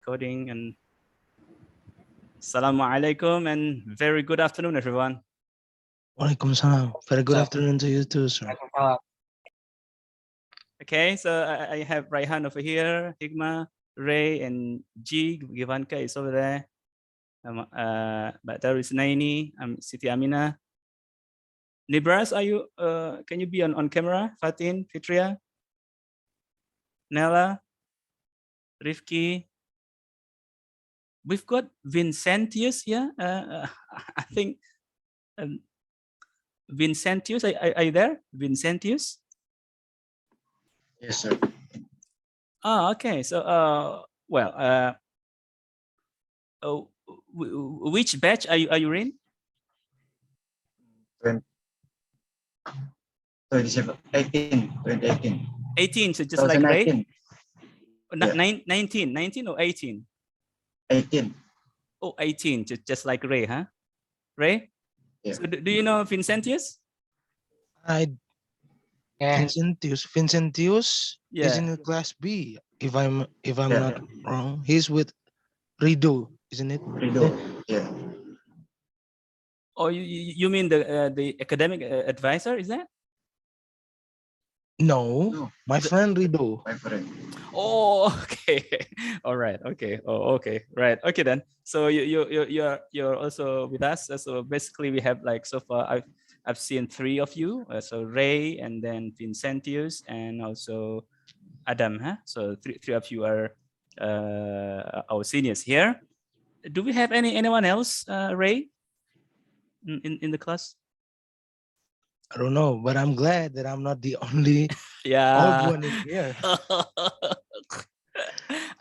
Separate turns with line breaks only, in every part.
recording. And Assalamu alaikum and very good afternoon, everyone.
Waalaikumsalam. Very good afternoon to you too, sir.
Okay, so I have Raihan over here, Hikmah, Ray, and G. Givanka is over there. There is Naini. I'm Siti Amina. Nibras, are you? Can you be on camera? Fatin, Fitria, Nella, Rifki. We've got Vincentius here. I think Vincentius. Are you there, Vincentius?
Yes, sir.
Oh, okay. So, which batch are you in?
2018.
18, so just like Ray?
2019.
19 or 18?
18.
Oh, 18, just like Ray, huh? Ray?
Yeah.
So do you know Vincentius?
Vincentius
Yeah.
is in class B. If I'm
Yeah.
not wrong, he's with Rido, isn't it?
Rido. Yeah.
Oh, you mean the academic advisor? Is that?
No, my friend Rido.
My friend.
Oh, okay. All right. Okay. Oh, okay. Right. Okay then. So you're also with us. So basically, we have like so far I've seen 3 of you. So Ray and then Vincentius and also Adam. Huh? So three of you are our seniors here. Do we have anyone else, Ray, in the class?
I don't know, but I'm glad that I'm not the only
Yeah.
old one in here.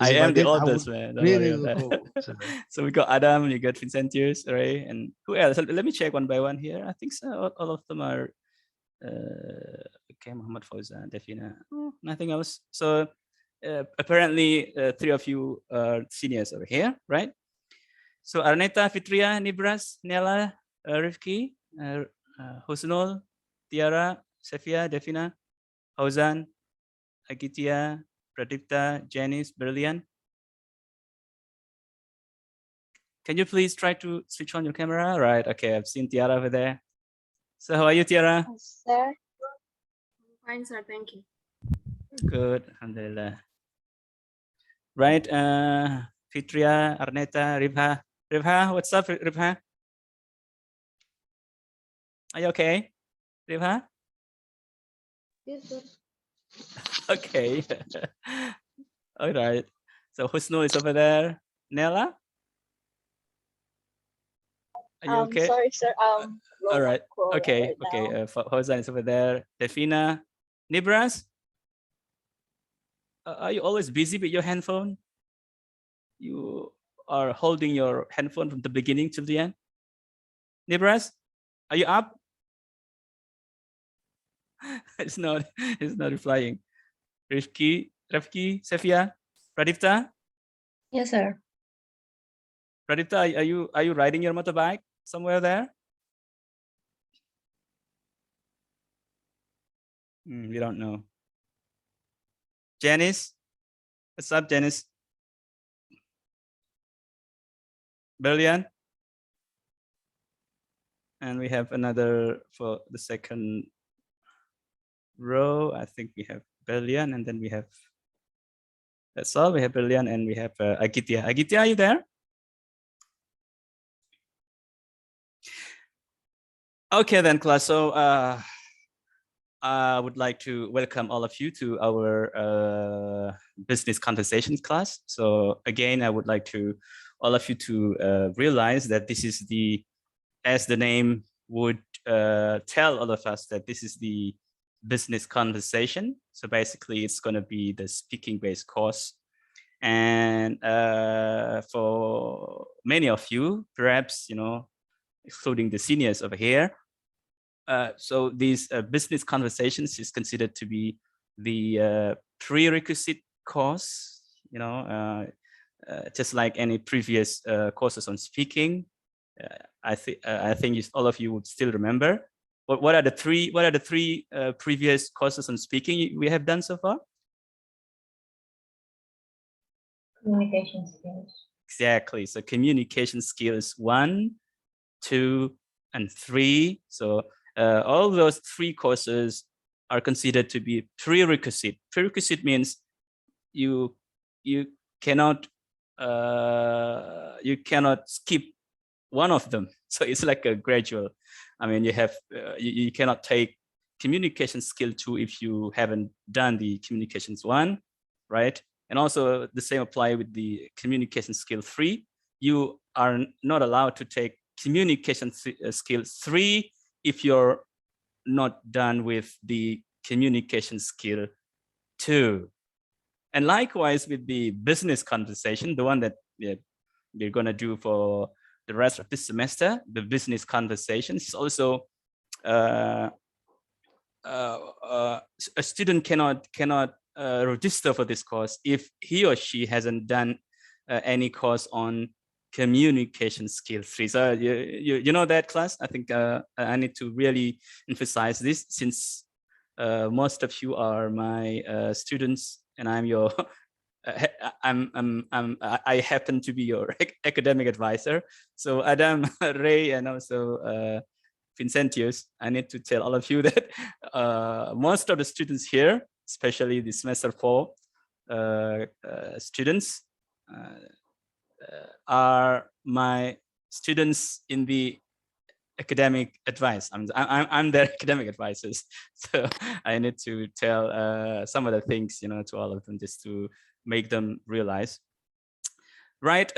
I am the oldest, man. Don't worry
Really
about that.
go.
So we got Adam, you got Vincentius, Ray, and who else? Let me check one by one here. I think so. All of them are okay. Muhammad Fauzan, Defina. Nothing else. So apparently 3 of you are seniors over here, right? So Arneta, Fitria, Nibras, Nella, Rifki, Husnul, Tiara, Sefia, Defina, Fauzan, Agitia, Pradipta, Janice, Brilliant. Can you please try to switch on your camera? Right. Okay. I've seen Tiara over there. So how are you, Tiara?
Sir. Fine, sir. Thank you.
Good. Alhamdulillah. Right. Fitria, Arneta, Ribha. Ribha, what's up, Ribha? Are you okay, Ribha?
Yes, sir.
Okay. All right. So Husnul is over there. Nella? Are you okay?
Sorry, sir.
All right. Okay.
Right
Okay. Fauzan is over there. Defina. Nibras? Are you always busy with your handphone? You are holding your handphone from the beginning till the end? Nibras? Are you up? It's not replying. Rifki, Sefia, Pradipta?
Yes, sir.
Pradipta, are you riding your motorbike somewhere there? We don't know. Janice? What's up, Janice? Brilliant. And we have another for the second row. I think we have Brilliant, and then we have, that's all. We have Brilliant, and we have Agitia. Agitia, are you there? Okay, then, class. So I would like to welcome all of you to our business conversations class. So again, I would like to all of you to realize that this is as the name would tell all of us, that this is the business conversation. So basically, it's going to be the speaking-based course. And for many of you, perhaps, excluding the seniors over here, so these business conversations is considered to be the prerequisite course, just like any previous courses on speaking. I think all of you would still remember. What are the three previous courses on speaking we have done so far?
Communication skills.
Exactly. So communication skills 1, 2, and 3. So all those 3 courses are considered to be prerequisite. Prerequisite means you cannot skip one of them. So it's like a gradual. I mean, you have you cannot take communication skill 2 if you haven't done the communications 1, right? And also the same apply with the communication skill 3. You are not allowed to take communication skill 3 if you're not done with the communication skill 2. And likewise with the business conversation, the one that we're going to do for the rest of this semester, the business conversation is also a student cannot register for this course if he or she hasn't done any course on communication skill 3. So you know that class. I think I need to really emphasize this, since most of you are my students, and I'm your I happen to be your academic advisor. So Adam, Ray, and also Vincentius, I need to tell all of you that most of the students here, especially the semester 4 students, are my students in the academic advice. I'm their academic advisors, so I need to tell some of the things, to all of them, just to make them realize. Right.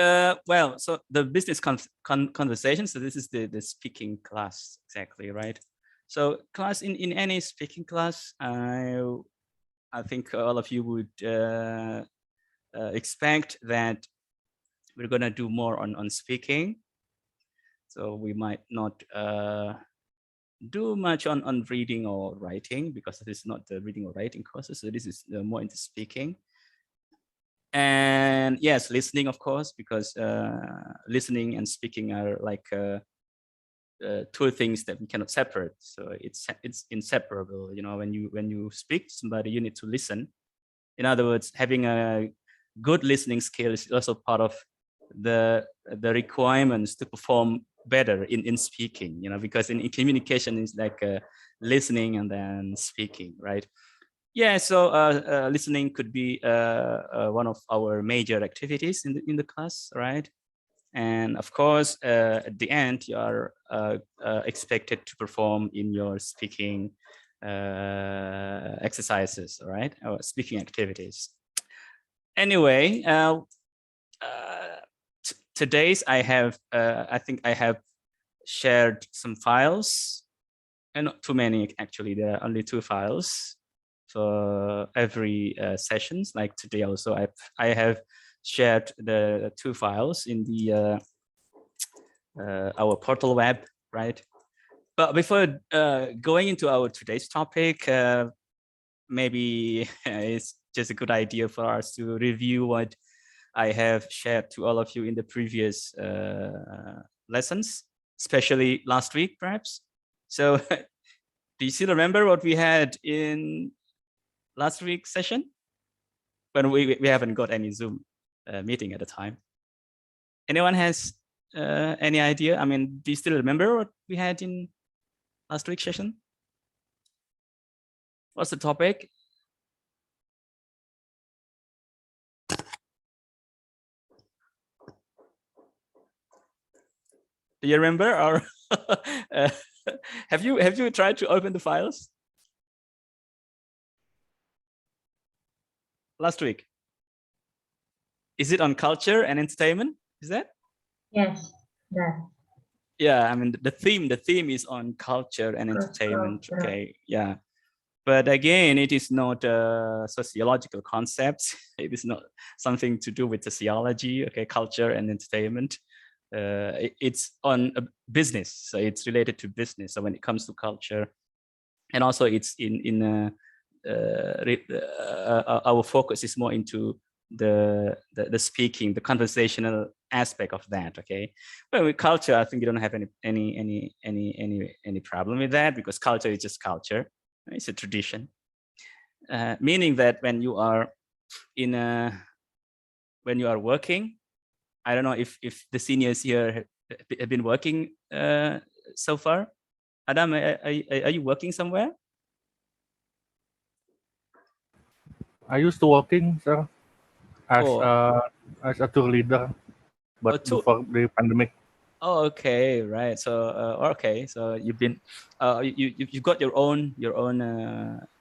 Well, so the business conversation. So this is the speaking class, exactly, right? So class in any speaking class, I think all of you would expect that we're gonna do more on speaking. So we might not do much on reading or writing, because this is not the reading or writing courses. So this is more into speaking. And yes, listening, of course, because listening and speaking are like 2 things that we cannot separate. So it's inseparable. When you speak to somebody, you need to listen. In other words, having a good listening skill is also part of the requirements to perform better in speaking. Because in communication is like listening and then speaking, right? Yeah, so listening could be one of our major activities in the class, right? And of course, at the end, you are expected to perform in your speaking exercises, right? Or speaking activities. Anyway, today's I think I have shared some files, and not too many actually. There are only 2 files for every sessions. Like today also, I have shared the 2 files in the our portal web, right? But before going into our today's topic, maybe it's just a good idea for us to review what I have shared to all of you in the previous lessons, especially last week, perhaps. So do you still remember what we had in last week's session? When we haven't got any Zoom meeting at the time. Anyone has any idea? I mean, do you still remember what we had in last week's session? What's the topic? Do you remember, or have you tried to open the files last week? Is it on culture and entertainment? Is that?
Yes, that.
Yeah, I mean the theme is on culture and entertainment. Okay, yeah. But again, it is not a sociological concept. It is not something to do with sociology. Okay, culture and entertainment. It's on a business, so it's related to business. So when it comes to culture, and also it's our focus is more into the speaking, the conversational aspect of that. Okay, but with culture, I think you don't have any problem with that, because culture is just culture. It's a tradition, meaning that when you are when you are working, I don't know if the seniors here have been working so far. Adam, are you working somewhere?
I used to working, sir,
Oh,
as a tour leader,
oh,
but before the pandemic.
oh, okay, right. So, okay, so you've been, you got your own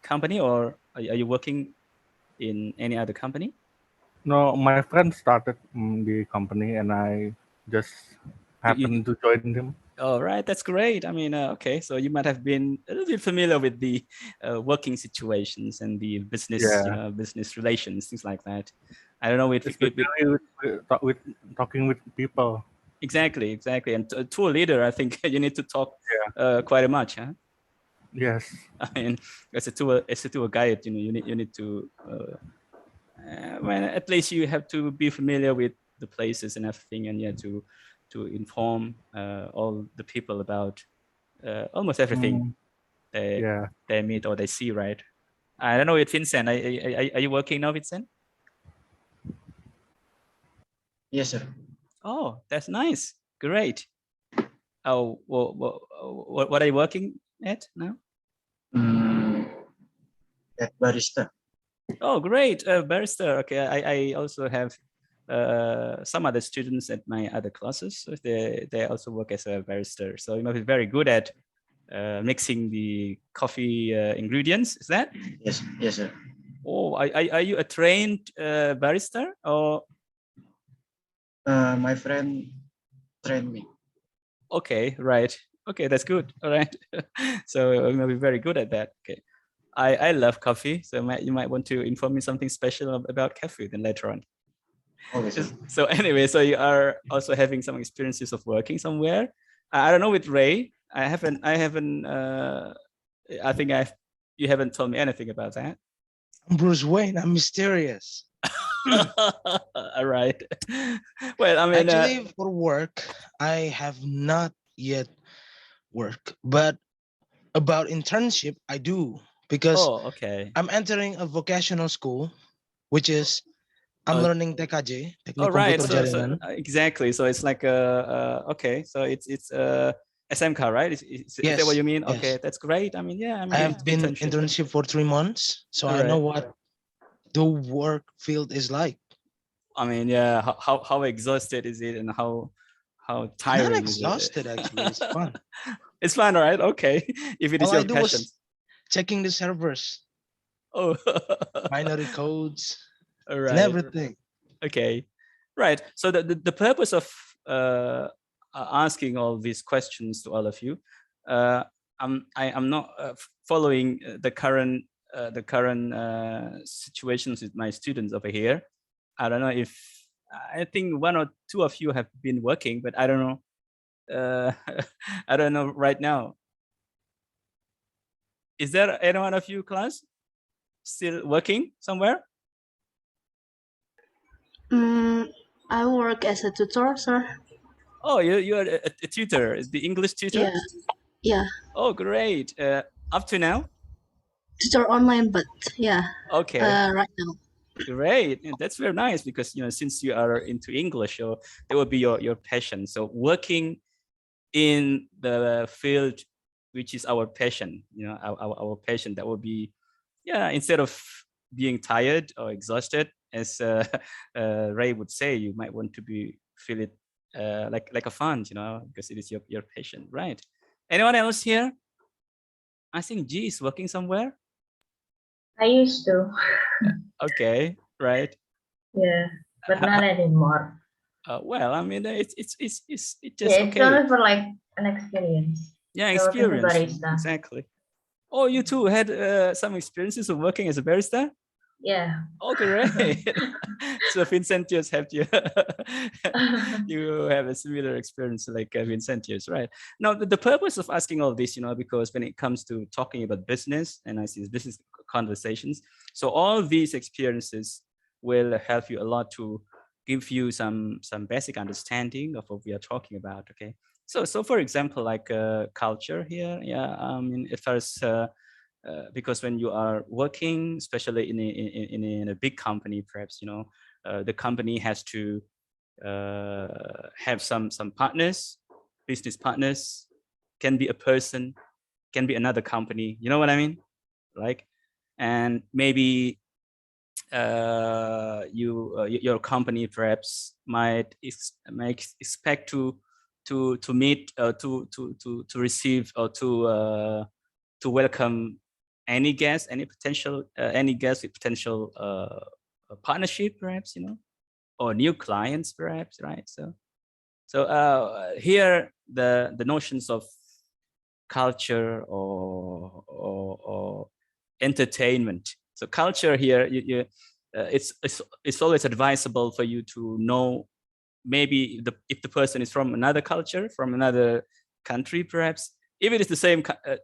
company, or are you working in any other company?
No, my friend started the company, and I just happened to join him.
All right, that's great. I mean, okay, so you might have been a little bit familiar with the working situations and the business,
Yeah.
business relations, things like that. I don't know
Especially with talking with people.
exactly. And to a leader, I think you need to talk
Yeah.
quite much, huh?
Yes.
I mean, as a tour guide, you need to. Well, at least you have to be familiar with the places and everything, and to inform all the people about almost everything
Yeah.
they meet or they see, right? I don't know with Vincent. Are you working now, Vincent?
Yes, sir.
Oh, that's nice. Great. Oh, what are you working at now?
At barista.
Oh, great, barrister. Okay, I also have some other students at my other classes. So they also work as a barrister. So you must be very good at mixing the coffee ingredients. Is that?
Yes, sir.
Oh, are you a trained barrister or?
My friend trained me.
Okay, right. Okay, that's good. All right. So you might be very good at that. Okay. I love coffee, so you might want to inform me something special about coffee then later on.
Okay, sir.
So anyway, so you are also having some experiences of working somewhere. I don't know with Ray. I haven't. I think you haven't told me anything about that.
I'm Bruce Wayne. I'm mysterious.
All right. Well, I mean,
Actually, for work, I have not yet worked, but about internship, I do because
oh, okay.
I'm entering a vocational school, which is I'm
Oh,
learning TKJ,
all
Teknik
right.
Komputer Jaringan.
Exactly. So it's like okay. So it's SMK, right? Is that what
Yes,
you mean? Okay,
yes.
that's great. I mean, yeah. I
I
mean,
have been internship for 3 months, so
All
I know
right.
what the work field is like.
I mean, yeah. How exhausted is it, and how
Not
tiring is it?
exhausted, actually. It's fun.
It's fun, right? Okay. If it is
All I
your
do
passion.
was checking the servers,
Oh.
binary codes,
All
and
right.
everything.
Okay. Right. So the purpose of asking all these questions to all of you, I'm not following the current situations with my students over here. I don't know if I think one or two of you have been working, but I don't know. I don't know right now. Is there any one of you class still working somewhere?
I work as a tutor, sir.
Oh, you are a tutor, the English tutor?
Yeah.
Oh, great. Up to now?
Tutor online, but yeah.
Okay.
Right now.
Great. And that's very nice because since you are into English, so that would be your passion. So working in the field which is our passion, our passion, that would be, yeah, instead of being tired or exhausted, as Ray would say, you might want to feel it like a fun, because it is your passion, right? Anyone else here? I think G is working somewhere.
I used to.
Okay, right.
Yeah, but not anymore.
Well, I mean, it's just
Yeah, it's
okay.
only for like an experience.
Yeah,
I work as a
experience.
barista.
Exactly. Oh, you too had some experiences of working as a barista?
Yeah.
Oh, great. So Vincentius have you you have a similar experience like Vincentius, right? Now, the purpose of asking all this, because when it comes to talking about business and I see business conversations, so all these experiences will help you a lot to give you some basic understanding of what we are talking about. Okay, so for example, like culture here, yeah, at first. Because when you are working, especially in a big company, perhaps the company has to have some partners, business partners, can be a person, can be another company. You know what I mean? Like, and maybe your company perhaps might expect to meet to receive or to welcome any guest, any potential any guest with potential partnership, perhaps, you know, or new clients, perhaps, right? So here the notions of culture or entertainment. So culture here, it's always advisable for you to know, maybe if the person is from another culture, from another country, perhaps, if it is the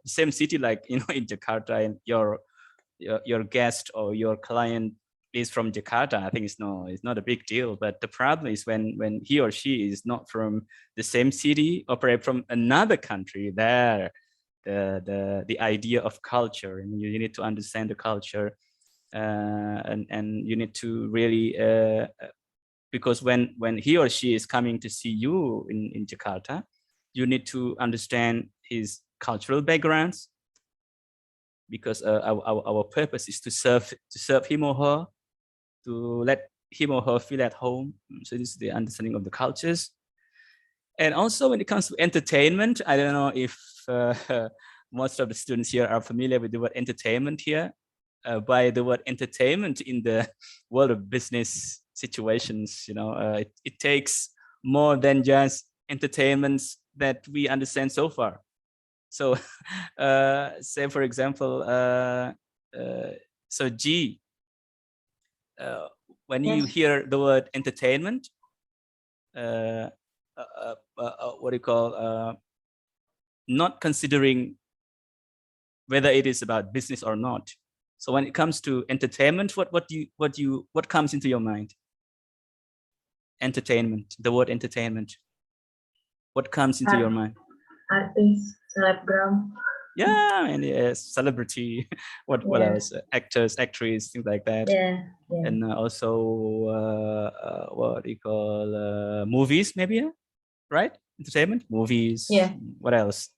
same city, like, you know, in Jakarta, and your guest or your client is from Jakarta, I think it's not a big deal. But the problem is when he or she is not from the same city, or perhaps from another country. There, the idea of culture, and you need to understand the culture, and you need to really because when he or she is coming to see you in Jakarta, you need to understand his cultural backgrounds, because our purpose is to serve him or her, to let him or her feel at home. So this is the understanding of the cultures. And also when it comes to entertainment, I don't know if most of the students here are familiar with the word entertainment here. By the word entertainment in the world of business situations, you know, it takes more than just entertainments that we understand so far. So say, for example, so G, when you
Yes.
hear the word entertainment, what do you call, not considering whether it is about business or not. So when it comes to entertainment, what comes into your mind? Entertainment, the word entertainment. What comes into your mind?
Artis, selebgram.
Yeah, and yes, celebrity. What
Yeah.
else? Actors, actresses, things like that.
Yeah. Yeah.
And also what do you call, movies, maybe, yeah? Right? Entertainment, movies.
Yeah.
What else?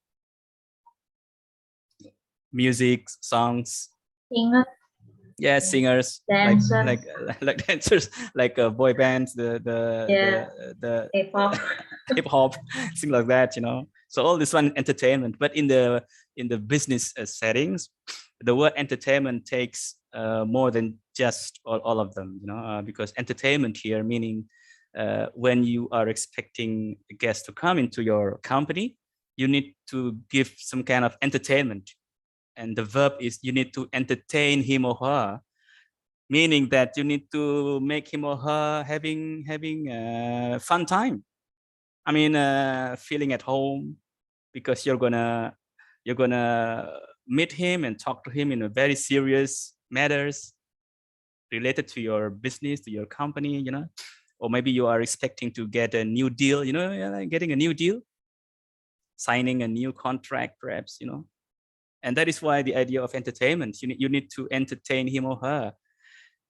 Music, songs.
Ingat,
Yeah, singers,
dancers.
like dancers, like boy bands, the
Yeah.
the
K-pop.
hip hop, things like that, you know. So all this one entertainment, but in the business settings, the word entertainment takes more than just all of them, you know, because entertainment here meaning when you are expecting a guest to come into your company, you need to give some kind of entertainment. And the verb is you need to entertain him or her, meaning that you need to make him or her having a fun time. I mean, feeling at home, because you're gonna meet him and talk to him in a very serious matters related to your business, to your company, you know. Or maybe you are expecting to get a new deal, you know, like getting a new deal, signing a new contract, perhaps, you know. And that is why the idea of entertainment, you need to entertain him or her.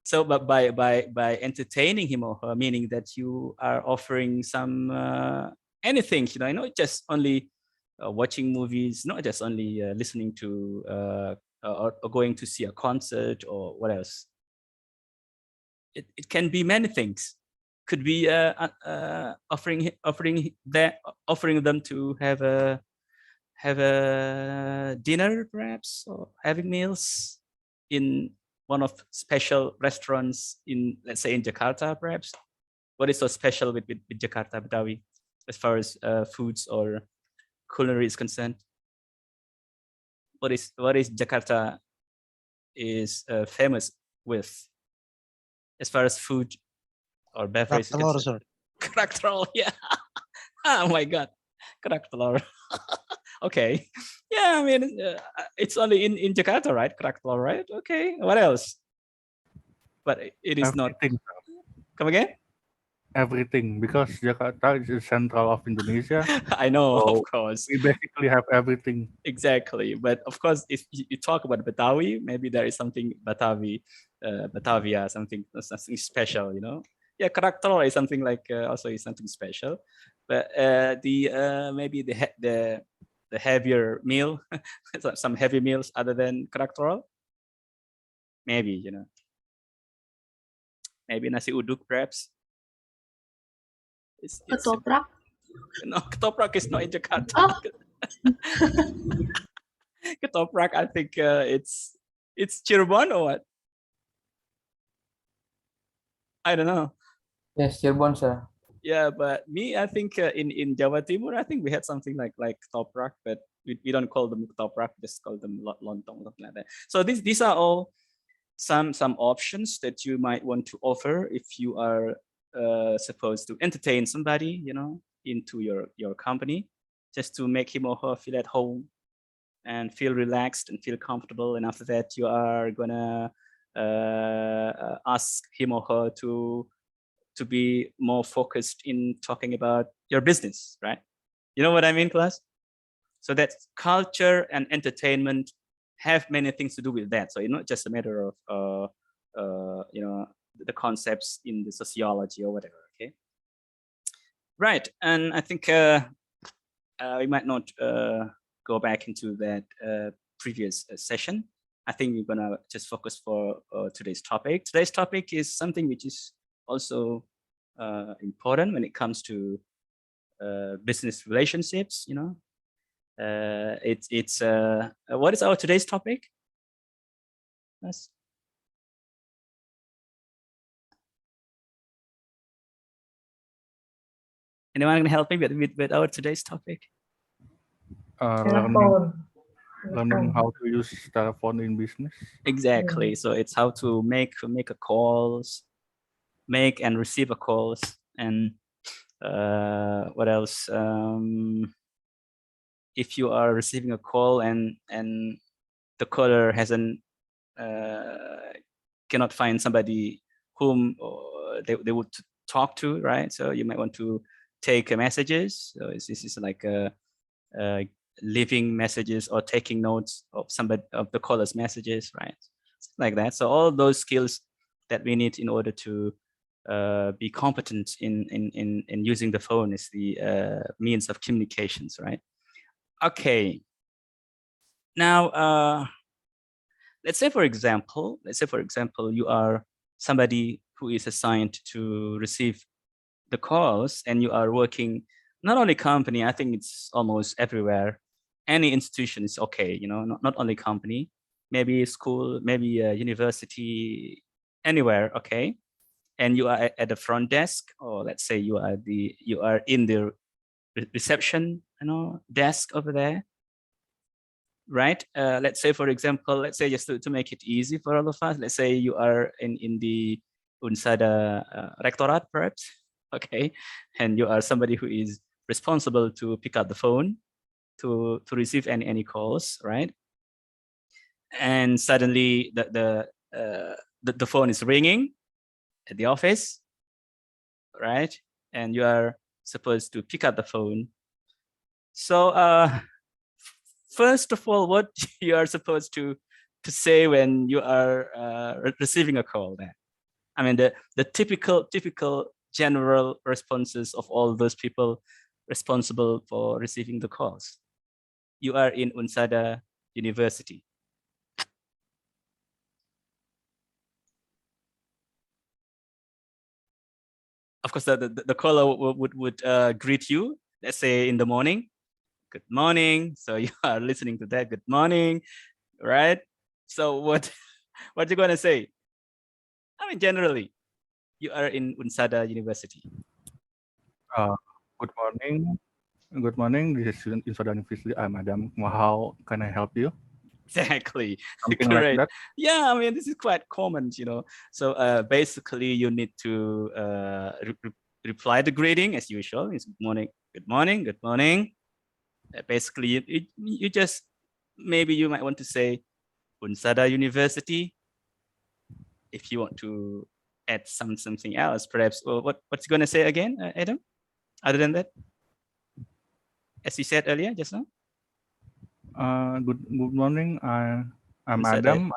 So, but by entertaining him or her, meaning that you are offering some anything, you know, not just only watching movies, not just only listening to or going to see a concert or what else. It can be many things. Could be offering them to have a dinner, perhaps, or having meals in one of special restaurants in, let's say, in Jakarta, perhaps. What is so special with Jakarta, Betawi, as far as foods or culinary is concerned? What is Jakarta is famous with, as far as food or beverage is
Kerak telur,
concerned?
sir.
Kerak telur, yeah. Oh my God, kerak telur. Okay, yeah, I mean, it's only in Jakarta, right? Kerak telur, right? Okay, what else? But it is not.
Everything,
Come again?
everything, because Jakarta is the central of Indonesia.
I know, of
So
course.
we basically have everything.
Exactly. But of course, if you talk about Betawi, maybe there is something Batavia, something special, you know. Yeah, karakter is something like also is something special, but the maybe the heavier meal, some heavy meals other than karakter, maybe maybe nasi uduk perhaps. It's
Ketoprak.
no, ketoprak is not in Jakarta.
Oh.
Ketoprak, I think it's Cirebon or what? I don't know.
Yes, Cirebon, sir.
Yeah, but me, I think in Jawa Timur, I think we had something like ketoprak, but we don't call them ketoprak, just call them lontong, something like that. So these are all some options that you might want to offer if you are supposed to entertain somebody, into your company, just to make him or her feel at home and feel relaxed and feel comfortable. And after that, you are gonna ask him or her to be more focused in talking about your business, right? You know what I mean, class? So that culture and entertainment have many things to do with that. So it's not just a matter of the concepts in the sociology or whatever. Okay, right. And I think we might not go back into that previous session. I think we're gonna just focus for today's topic. Today's topic is something which is also important when it comes to business relationships. It's what is our today's topic? Yes. Anyone can help me with our today's topic?
Learning how to use telephone in business.
Exactly. So it's how to make a calls, make and receive a calls, and what else? If you are receiving a call and the caller hasn't cannot find somebody whom they would talk to, right? So you might want to take messages. So this is like leaving messages or taking notes of the caller's messages, right? Like that. So all those skills that we need in order to be competent in using the phone is the means of communications, right? Okay. Now, let's say for example, you are somebody who is assigned to receive the calls, and you are working not only company. I think it's almost everywhere. Any institution is okay, not only company, maybe school, maybe a university, anywhere, okay. And you are at the front desk, or let's say you are in the reception, desk over there, right? Let's say, for example, just to make it easy for all of us, let's say you are in the Unsada Rectorat, perhaps, okay, and you are somebody who is responsible to pick up the phone to receive any calls, right? And suddenly the phone is ringing at the office, right? And you are supposed to pick up the phone. So first of all, what you are supposed to say when you are receiving a call? Then, I mean, the typical general responses of all those people responsible for receiving the calls. You are in Unsada University. Of course, the caller would greet you. Let's say in the morning. Good morning. So you are listening to that. Good morning, right? So what you gonna say? I mean, generally, you are in Unsada University.
Good morning. Good morning. This is Insada University. I'm Adam. How can I help you?
Exactly.
Something
Correct.
like that.
Yeah, I mean, this is quite common, So basically, you need to reply the greeting as usual. It's good morning, good morning, good morning. Basically, you just, maybe you might want to say Unsada University. If you want to add something else, perhaps. Or what's you gonna say again, Adam? Other than that, as you said earlier, just now.
Good morning. I'm
Unsada.
Adam.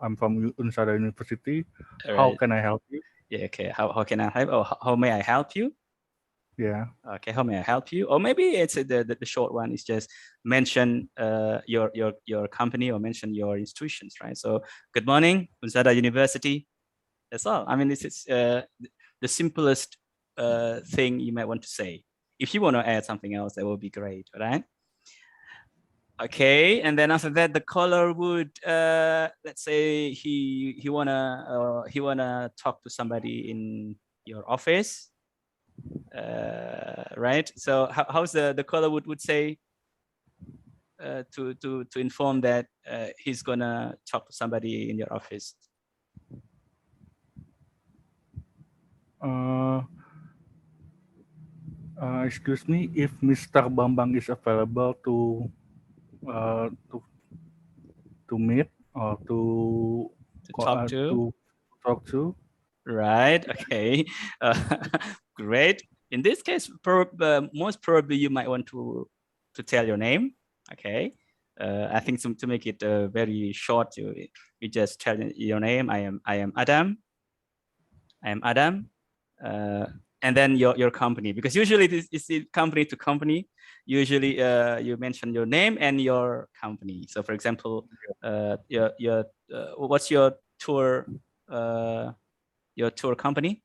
I'm from Unsada University.
All
How
right.
can I help you?
Yeah. Okay. How can I help? Oh, how may I help you?
Yeah.
Okay. How may I help you? Or maybe it's the short one is just mention your company or mention your institutions, right? So good morning, Persada University. That's all. I mean, this is the simplest thing you might want to say. If you want to add something else, that would be great, right? Okay, and then after that, the caller would let's say he wanna talk to somebody in your office, right? So how's the caller would say to inform that he's gonna talk to somebody in your office?
Uh, excuse me, if Mr. Bambang is available uh, to to meet or
To talk to,
to talk to.
right? Okay, uh, great. In this case, most probably you might want to tell your name. Okay, I think to make it very short, you just tell your name. I am Adam. I am Adam. Uh, and then your company, because usually this is company to company. Usually you mention your name and your company. So for example, your what's your tour company,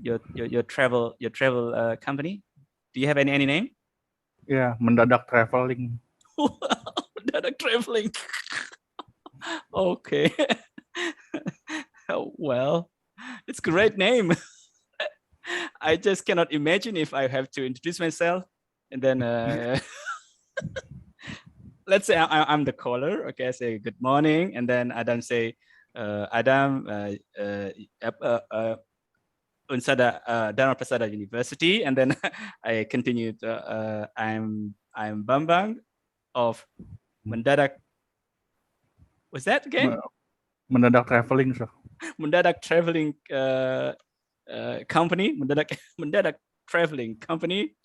your travel company. Do you have any name?
Yeah, mendadak traveling.
Mendadak traveling. Okay. Oh, well, it's a great name. I just cannot imagine if I have to introduce myself and then let's say I'm the caller. Okay, I say good morning, and then Adam say, Adam, Unsada, Darma Persada University, and then I continue. I'm Bambang of Mendadak. Was that again?
Mendadak traveling, sir.
Mendadak traveling company. Mendadak traveling company,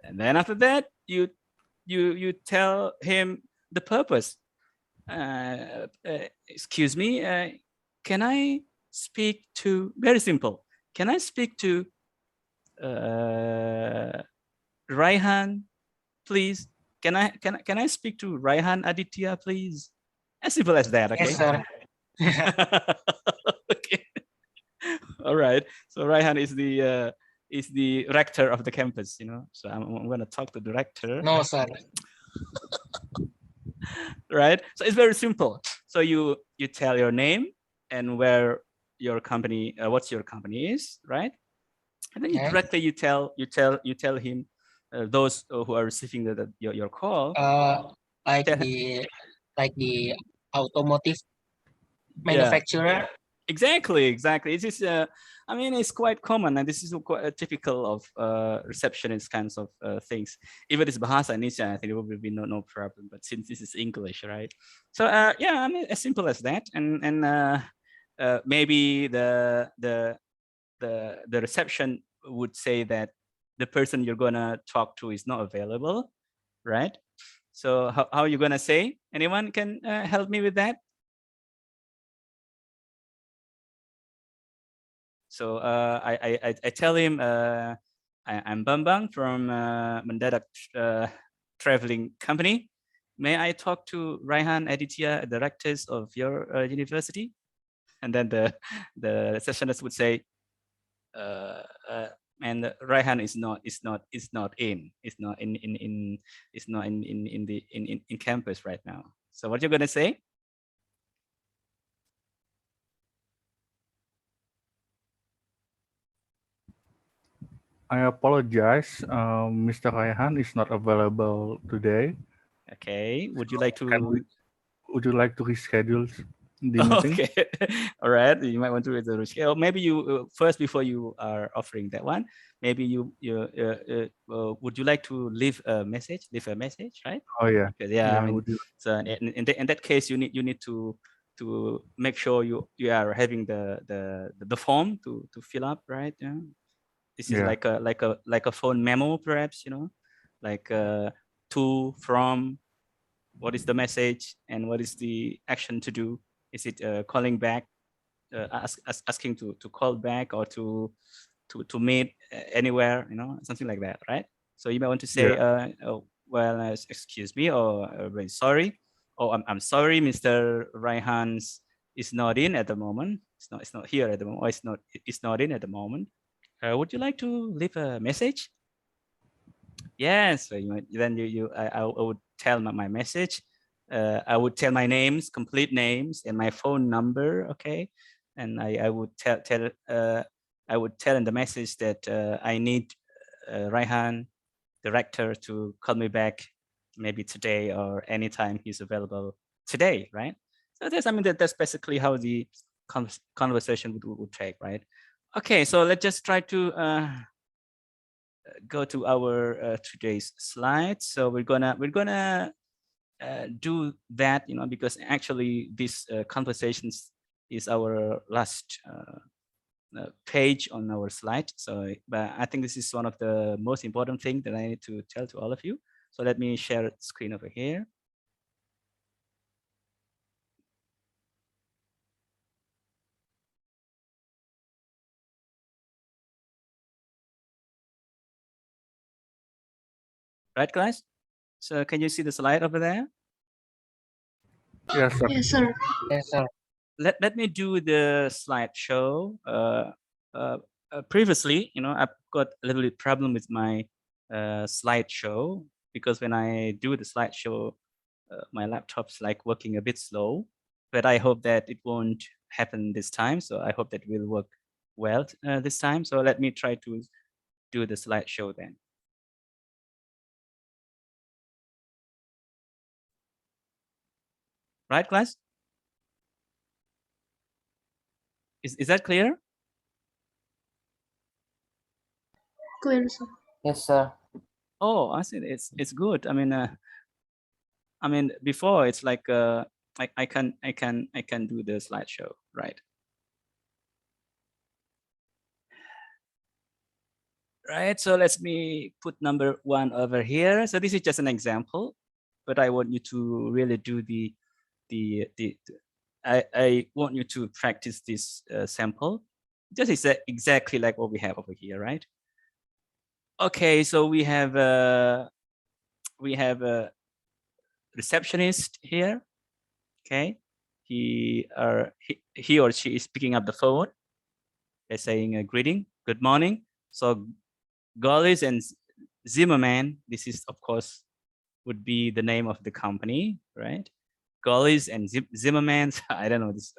and then after that, you tell him the purpose. Excuse me, can I speak to, very simple, can I speak to Raihan, please? Can I speak to Raihan Aditya, please? As simple as that, okay?
Yes, sir.
Okay. All right. So Raihan is the rector of the campus, you know. So I'm gonna talk to the rector.
No, sir.
Right. So it's very simple. So you tell your name and where your company, what's your company is, right? And then you
Okay.
directly you tell him those who are receiving your call.
Like
Tell-
the automotive
yeah,
manufacturer.
exactly. It is. I mean, it's quite common, and this is quite typical of receptionist kinds of things. Even it's Bahasa Indonesia, I think it will be no problem. But since this is English, right? So yeah, I mean, as simple as that, and maybe the reception would say that the person you're gonna talk to is not available, right? So how are you gonna say? Anyone can help me with that? So I tell him I'm Bambang from Mendadak Traveling Company. May I talk to Raihan Aditya, directors of your university? And then the receptionist would say, and Raihan is not in in campus right now. So what you're gonna say?
I apologize. Mr. Raihan is not available today.
Okay. Would you like to?
Would you like to reschedule the meeting?
Okay. All right. You might want to read the reschedule. Maybe you first, before you are offering that one, maybe you would you like to leave a message? Leave a message, right?
Oh yeah.
Because, yeah, I mean,
would you?
so in that case, you need to make sure you are having the form to fill up, right? Yeah. This is
Yeah.
like a phone memo, perhaps, you know, like to, from, what is the message and what is the action to do? Is it calling back asking to call back or to meet anywhere, something like that, right? So you might want to say, oh, well, excuse me, or very sorry, or I'm sorry, Mr. Raihan's is not in at the moment. It's not here at the moment, or it's not in at the moment. Would you like to leave a message? Yes. So then I would tell my message. I would tell my names, complete names, and my phone number. Okay, and I would I would tell in the message that I need Raihan, director, to call me back maybe today or anytime he's available today, right? So that's basically how the conversation would take, right? Okay, so let's just try to go to our today's slide. So we're gonna do that, because actually this conversations is our last page on our slide. So, but I think this is one of the most important thing that I need to tell to all of you. So let me share the screen over here. Right, guys? So can you see the slide over there?
Yes, sir.
Yes, sir.
Yes, sir.
Let me do the slideshow. Previously, I've got a little bit problem with my slideshow, because when I do the slideshow, my laptop's like working a bit slow. But I hope that it won't happen this time. So I hope that it will work well this time. So let me try to do the slideshow then. Right, class? Is that clear?
Clear, sir.
Yes, sir.
Oh, I see. It's good. I mean, before it's like I can do the slideshow, right? Right. So let me put number 1 over here. So this is just an example, but I want you to really do I want you to practice this sample. Just exactly like what we have over here, right? Okay. So we have a receptionist here. Okay, he or she is picking up the phone. They're saying a greeting, good morning. So Gullis and Zimmerman, this is of course would be the name of the company, right? Gullis and Zimmerman. I don't know this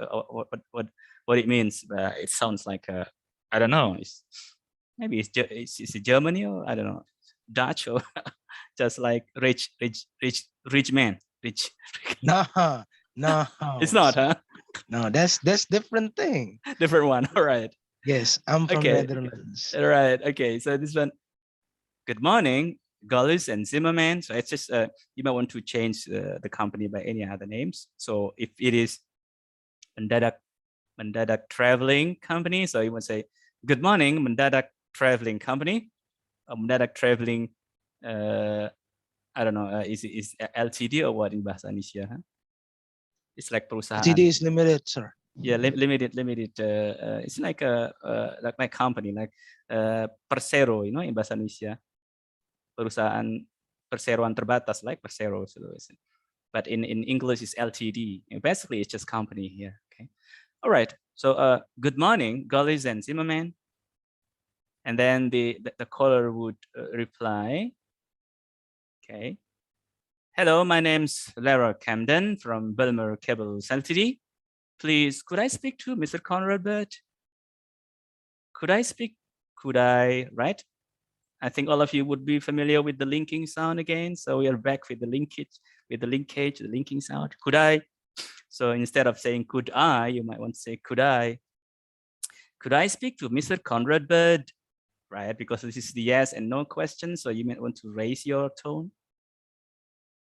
what it means, but it sounds like I don't know. Maybe it's Germany, or I don't know, Dutch, or just like rich man, rich.
No, no,
It's not, huh?
no. That's different thing.
Different one. All right.
Yes, I'm from
Okay.
Netherlands.
All right. Okay. So this one. Good morning, Gullis and Zimmerman. So it's just you might want to change the company by any other names. So if it is Mendadak Traveling Company, so you would say, good morning, Mendadak Traveling Company, Mendadak Traveling. I don't know, is LTD or what in bahasa Indonesia? Huh? It's like perusahaan.
TD is limited, sir.
Yeah, limited. It's like like my company, like Persero, in bahasa Indonesia, perusahaan perseroan terbatas, like Persero. But in English, it's LTD. And basically, it's just company here. Okay. All right. So good morning, Gullis and Zimmerman. And then the caller would reply. Okay. Hello, my name's Lara Camden from Belmer Cables Ltd. Please, could I speak to Mr. Conrad Bird? Could I, right? I think all of you would be familiar with the linking sound again. So we are back with the linkage, the linking sound. Could I? So instead of saying could I, you might want to say could I? Could I speak to Mr. Conrad Bird? Right, because this is the yes and no question. So you might want to raise your tone.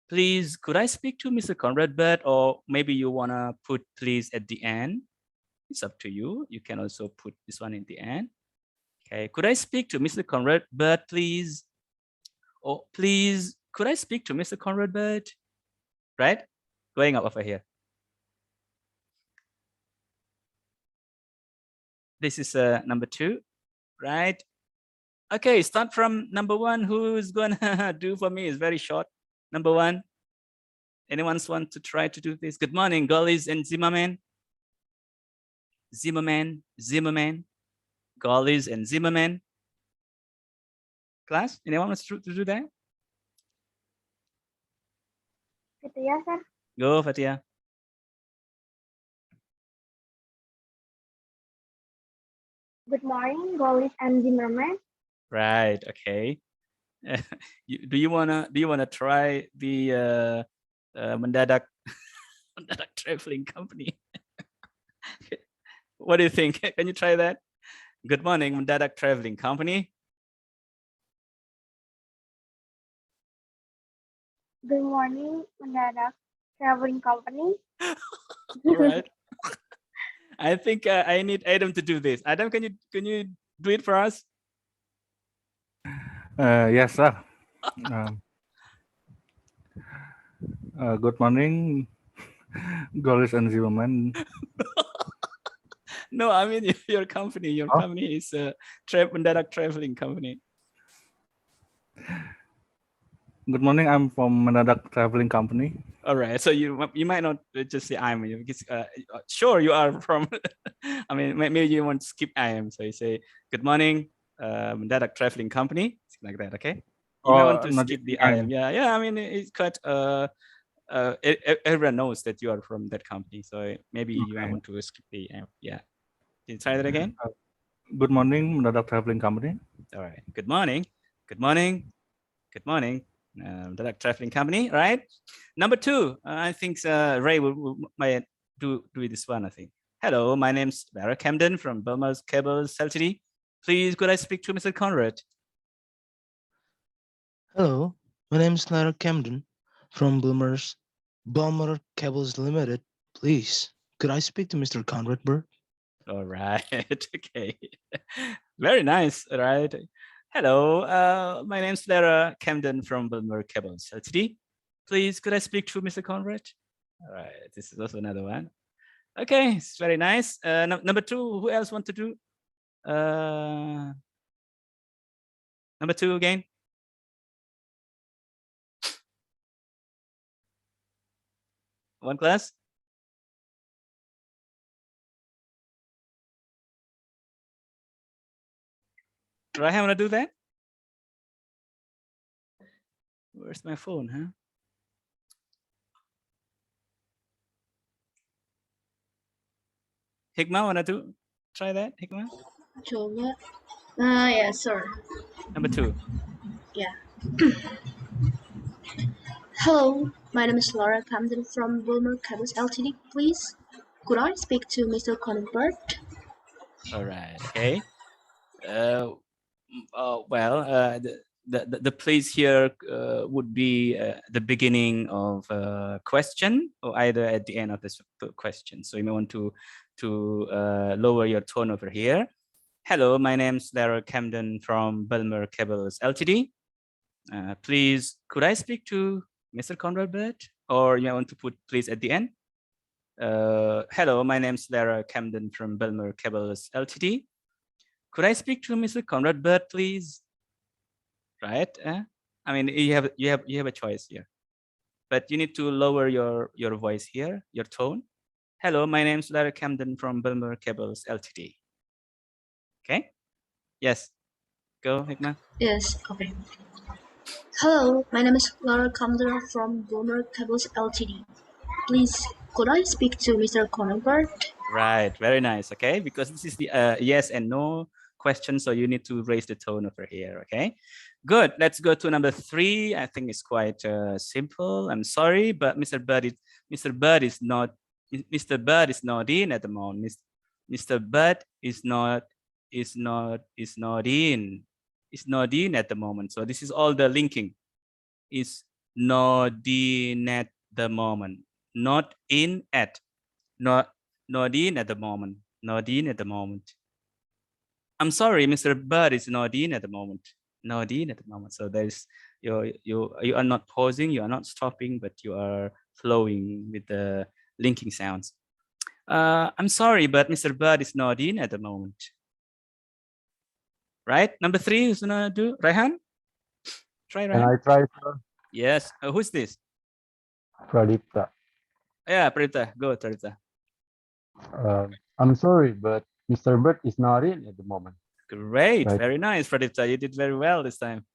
Please, could I speak to Mr. Conrad Bird? Or maybe you wanna put please at the end. It's up to you. You can also put this one in the end. Okay, could I speak to Mr. Conrad Bird, please? Or please, could I speak to Mr. Conrad Bird? Right? Going up over here. This is number 2, right? Okay, start from number 1. Who's gonna do for me? It's very short. Number 1. Anyone want to try to do this? Good morning, Gullies and Zimmerman. Zimmerman, Gullies and Zimmerman. Class, anyone wants to do that?
Fatia, sir.
Go, Fatia.
Good morning, Golis and Zimmerman.
Right. Okay. Do you wanna try the mendadak mendadak traveling company? What do you think? Can you try that? Good morning, mendadak traveling company.
Good morning, Mendadak Traveling Company.
All right. I think I need Adam to do this. Adam, can you do it for us?
Yes, sir. Good morning, girls and gentlemen.
No, I mean your company. Your
Oh.
company is a mendadak traveling company.
Good morning. I'm from Mendadak Traveling Company.
All right. So you might not just say I'm. Sure, you are from. I mean, maybe you want to skip I am. So you say good morning, mendadak traveling company, like that. Okay. You might want to
not
skip the
I
I
am.
am. Yeah. I mean, it's quite. Everyone knows that you are from that company. So maybe you might
Okay.
want to skip the I am. Yeah. Can you try that again?
Good morning, Mendadak Traveling Company.
All right. Good morning. Good morning. Good morning. Mendadak traveling company. Right. Number 2. I think Ray might do this one. I think. Hello, my name's Barra Camden from Burma's Cables Ltd. Please, could I speak to Mr. Conrad?
Hello, my name is Lara Camden from Bulmer Cables Limited. Please, could I speak to Mr. Conrad Bird?
All right. Okay. Very nice. All right. Hello, my name's Lara Camden from Bulmer Cables Ltd. Please, could I speak to Mr. Conrad? All right. This is also another one. Okay, it's very nice. Number 2, who else want to do? Number 2 again. One class. Raya, wanna do that? Where's my phone, huh? Hikmah, wanna try that, Hikmah?
Coba. Yeah, sir.
Number 2.
Yeah. Hello, my name is Laura Camden from Wilmer Cables Ltd. Please, could I speak to Mr. Conrad?
All right. Okay. The place here would be the beginning of a question or either at the end of this question. So you may want to lower your tone over here. Hello, my name's Lara Camden from Bulmer Cables Ltd. Please, could I speak to Mr. Conrad Bird? Or you may want to put please at the end. Hello, my name's Lara Camden from Bulmer Cables Ltd. Could I speak to Mr. Conrad Bird, please? Right? I mean, you have a choice here, but you need to lower your voice here, your tone. Hello, my name's Lara Camden from Bulmer Cables Ltd. Okay. Yes. Go, Hikmah.
Yes, okay. Hello, my name is Laura Camden from Wilmer Cables Ltd. Please, could I speak to Mr. Conrad?
Right. Very nice. Okay, because this is the yes and no question, so you need to raise the tone over here. Okay. Good. Let's go to number 3. I think it's quite simple. I'm sorry, but Mr. Bird is not in at the moment. Mr. Bird is not in at the moment. So this is all the linking. Is not in at the moment. Not in at. Not in at the moment. Not in at the moment. I'm sorry, Mr. Bird is not in at the moment. Not in at the moment. So there's you are not pausing, you are not stopping, but you are flowing with the linking sounds. I'm sorry, but Mr. Bud is not in at the moment. Right? Number 3, who's gonna do? Raihan? Try
Can
Raihan.
I try, sir?
Yes. Who's this?
Pradipta.
Yeah, Pradipta. Go, Pradipta.
I'm sorry, but Mr. Bird is not in at the moment.
Great.
Right.
Very nice, Pradipta. You did very well this time.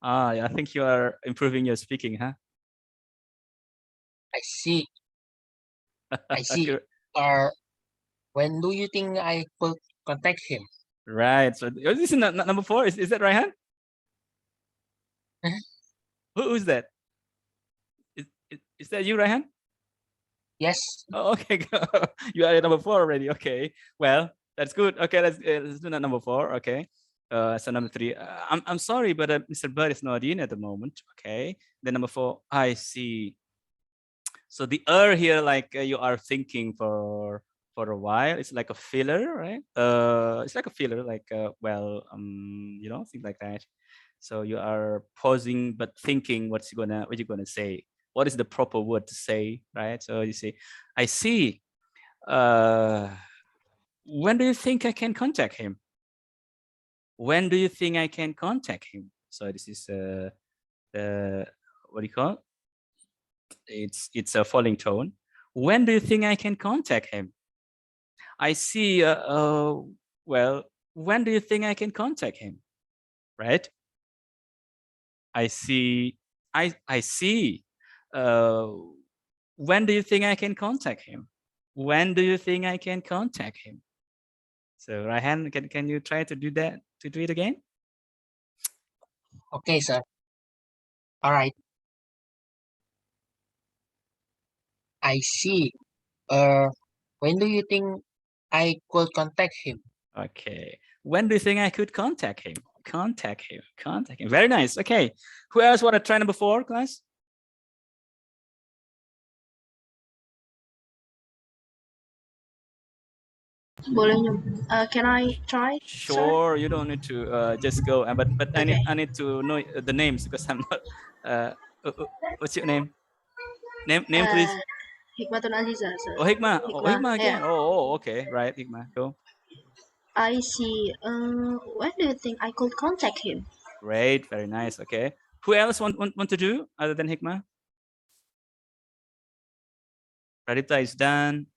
Yeah, I think you are improving your speaking, huh?
I see. I see.
Good.
When do you think I could contact him?
Right. So this is number 4. Is that Raihan?
Mhm.
Who's that? Is that you, Raihan?
Yes.
Oh, okay. You are at number 4 already. Okay. Well, that's good. Okay, let's do that number 4. Okay. So number 3. I'm sorry, but Mr. Bird is not in at the moment. Okay. Then number 4. I see. So the here, like you are thinking for a while. It's like a filler, right? It's like a filler, like things like that. So you are pausing but thinking what you're gonna say. What is the proper word to say, right? So you say, I see. When do you think I can contact him? When do you think I can contact him? So this is what do you call? It's a falling tone. When do you think I can contact him? I see. Well, when do you think I can contact him? Right? I see. I see. When do you think I can contact him? When do you think I can contact him? So Raihan, can you try to do that? To do it again?
Okay, sir. All right. I see. When do you think I could contact him?
Okay. When do you think I could contact him? Contact him. Contact him. Very nice. Okay. Who else want to try number 4, class?
Boleh can I try, sir?
Sure, you don't need to just go. But
Okay.
I need to know the names because I'm not. What's your name? Name please.
Hikmatun Aziza, sir.
Oh, Hikmah. Oh, Hikmah again.
Yeah.
Okay. Right, Hikmah. Go.
I see. When do you think I could contact him?
Great. Very nice. Okay. Who else want to do other than Hikmah? Radita is done.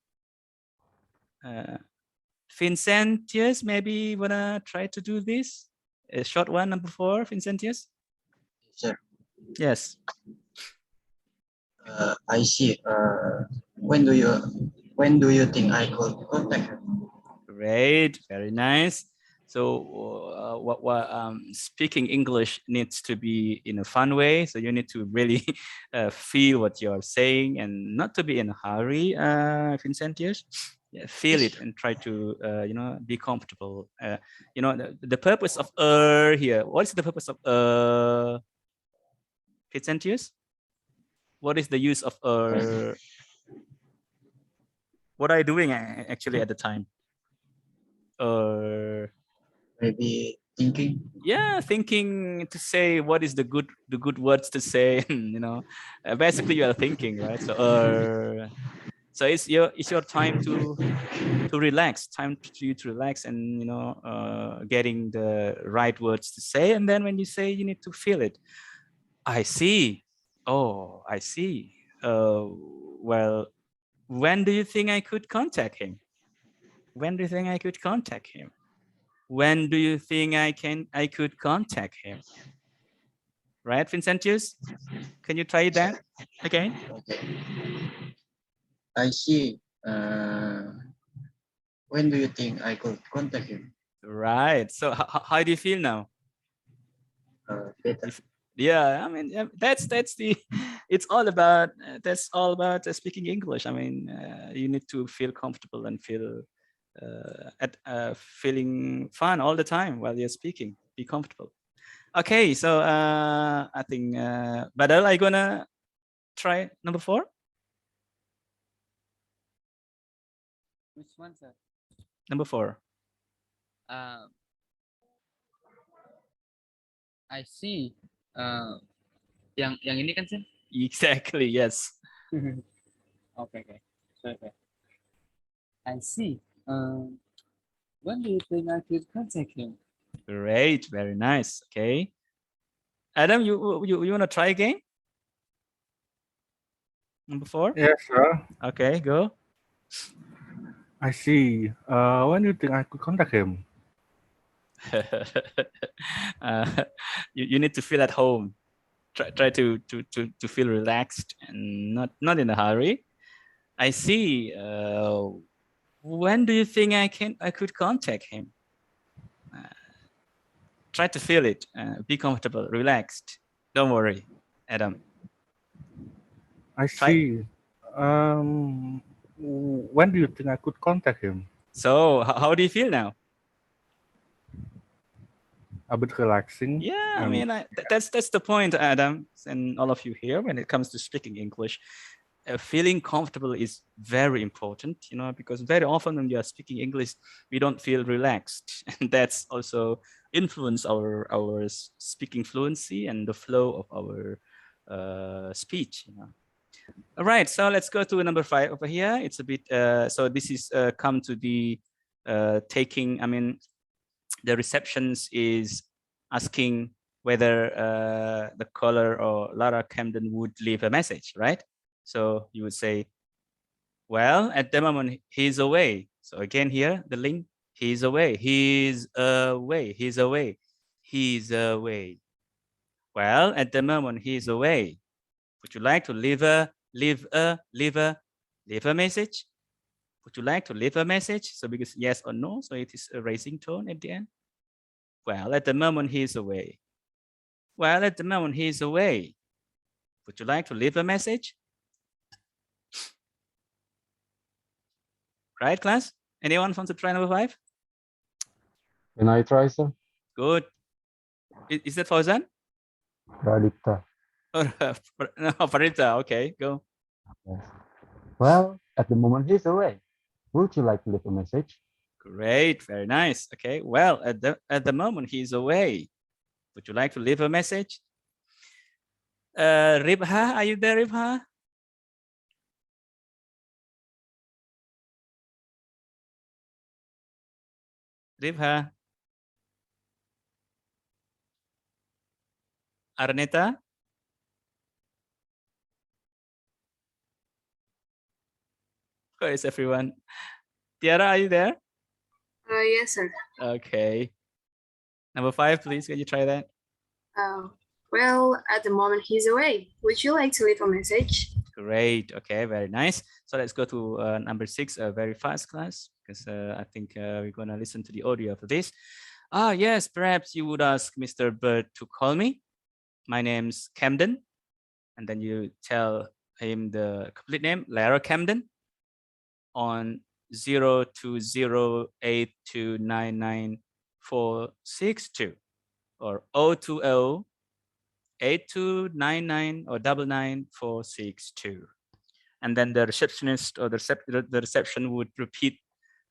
Vincentius, maybe wanna try to do this? A short one, number 4, Vincentius.
Sir,
Yes.
I see. When do you think I could contact him?
Great, very nice. So speaking English needs to be in a fun way. So you need to really feel what you're saying and not to be in a hurry, Vincentius. Yeah, feel it and try to be comfortable. The purpose of here. What is the purpose of Vincentius? What is the use of what are you doing actually at the time?
Maybe thinking.
Yeah, thinking to say what is the good words to say. Basically you are thinking, right? So it's your time to relax, time to you to relax and getting the right words to say. And then when you say, you need to feel it. I see. Oh, I see. Well, when do you think I could contact him? When do you think I could contact him? When do you think I could contact him? Right, Vincentius? Can you try that again?
Okay. I see. When do you think I could contact him?
Right. So how do you feel now?
Better.
Yeah, I mean that's the it's all about that's all about speaking English. I mean you need to feel comfortable and feel feeling fun all the time while you're speaking. Be comfortable. Okay, so I think Badal, are you gonna try number 4?
Which one, sir?
Number 4.
I see. Yang ini kan, sir?
Exactly, yes.
Okay. So, okay. I see. When do you think I could contact him?
Great, very nice. Okay, Adam, you want to try again? Number 4.
Yes, sir.
Okay, go.
I see. When do you think I could contact him?
uh, you need to feel at home. Try to feel relaxed and not in a hurry. I see. When do you think I could contact him? Try to feel it. Be comfortable, relaxed. Don't worry, Adam.
I see. When do you think I could contact him?
So how do you feel now?
A bit relaxing.
Yeah, I mean, that's the point, Adam, and all of you here. When it comes to speaking English, feeling comfortable is very important, you know, because very often when we are speaking English, we don't feel relaxed, and that's also influence our speaking fluency and the flow of our speech. You know. All right, so let's go to number 5 over here. It's a bit so this is come to the taking. I mean, the receptions is asking whether the caller or Lara Camden would leave a message, right? So you would say, well, at the moment he's away. So again here, the link, he's away, he's away, he's away, he's away. Well, at the moment he's away. Would you like to leave a message? Would you like to leave a message? So because yes or no, so it is a raising tone at the end. Well, at the moment he's away. Well, at the moment he's away. Would you like to leave a message? Right, class? Anyone wants to try number 5?
Can I try, sir?
Good. Is that Fauzan?
Pradipta.
No, Farita. Okay, go.
Yes. Well, at the moment he's away. Would you like to leave a message?
Great, very nice. Okay, well, at the moment he's away. Would you like to leave a message? Ribha, are you there, Ribha? Ribha? Arneta? Where is everyone? Tiara, are you there?
Yes, sir.
Okay. Number 5, please. Can you try that?
Well, at the moment he's away. Would you like to leave a message?
Great. Okay, very nice. So let's go to number 6, very fast, class, because I think we're going to listen to the audio of this. Ah, yes, perhaps you would ask Mr. Bird to call me. My name's Camden. And then you tell him the complete name, Lara Camden, on 0208299462 or 0208299 or 99462. And then the receptionist or the reception would repeat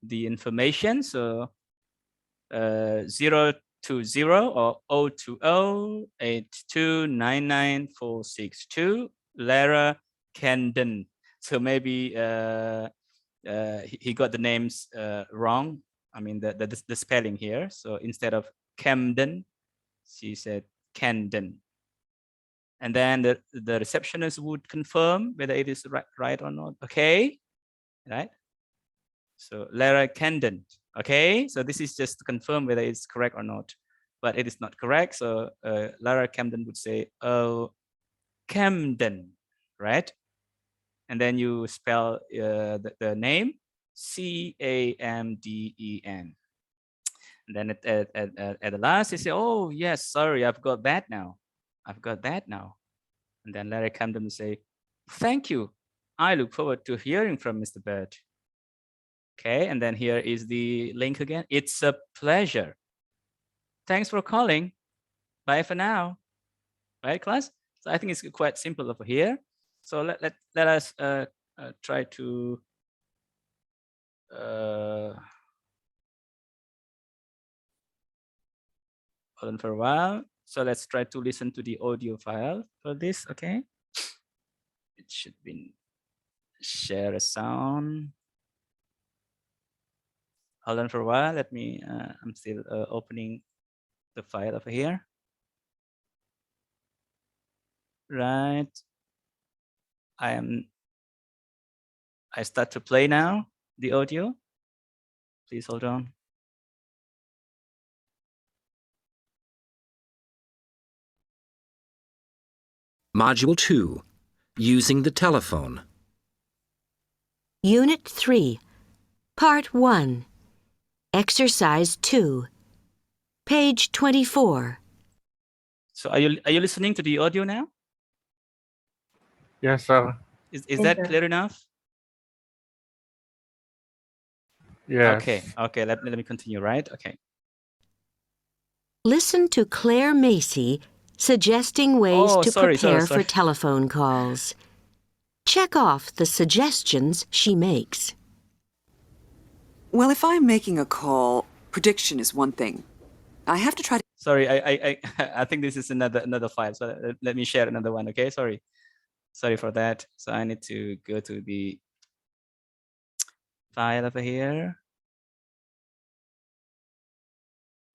the information. So 020 or 02082999462, Lara Camden. So maybe he got the names wrong. I mean the spelling here. So instead of Camden, she said Camden. And then the receptionist would confirm whether it is right or not. Okay, right? So Lara Camden. Okay, so this is just to confirm whether it's correct or not. But it is not correct. So Lara Camden would say, oh, Camden, right? And then you spell the name Camden. And then at the last, you say, oh, yes, sorry, I've got that now. I've got that now. And then Larry Camden will say, thank you. I look forward to hearing from Mr. Bird. Okay, and then here is the link again. It's a pleasure. Thanks for calling. Bye for now. Right, class? So I think it's quite simple over here. So let us try to hold on for a while. So let's try to listen to the audio file for this, okay? It should be share a sound. Hold on for a while. Let me. I'm still opening the file over here. Right. I start to play now the audio. Please hold on.
Module 2. Using the telephone.
Unit 3, Part 1, Exercise 2, page 24.
So are you listening to the audio now?
Yes, sir.
Is
Yes,
that
sir.
clear enough?
Yes.
Okay. Let me continue. Right. Okay.
Listen to Claire Macy suggesting ways
Oh,
to
sorry.
prepare for telephone calls. Check off the suggestions she makes.
Well, if I'm making a call, prediction is one thing. I have to try to...
Sorry, I think this is another file. So let me share another one. Okay, sorry for that. So I need to go to the file over here.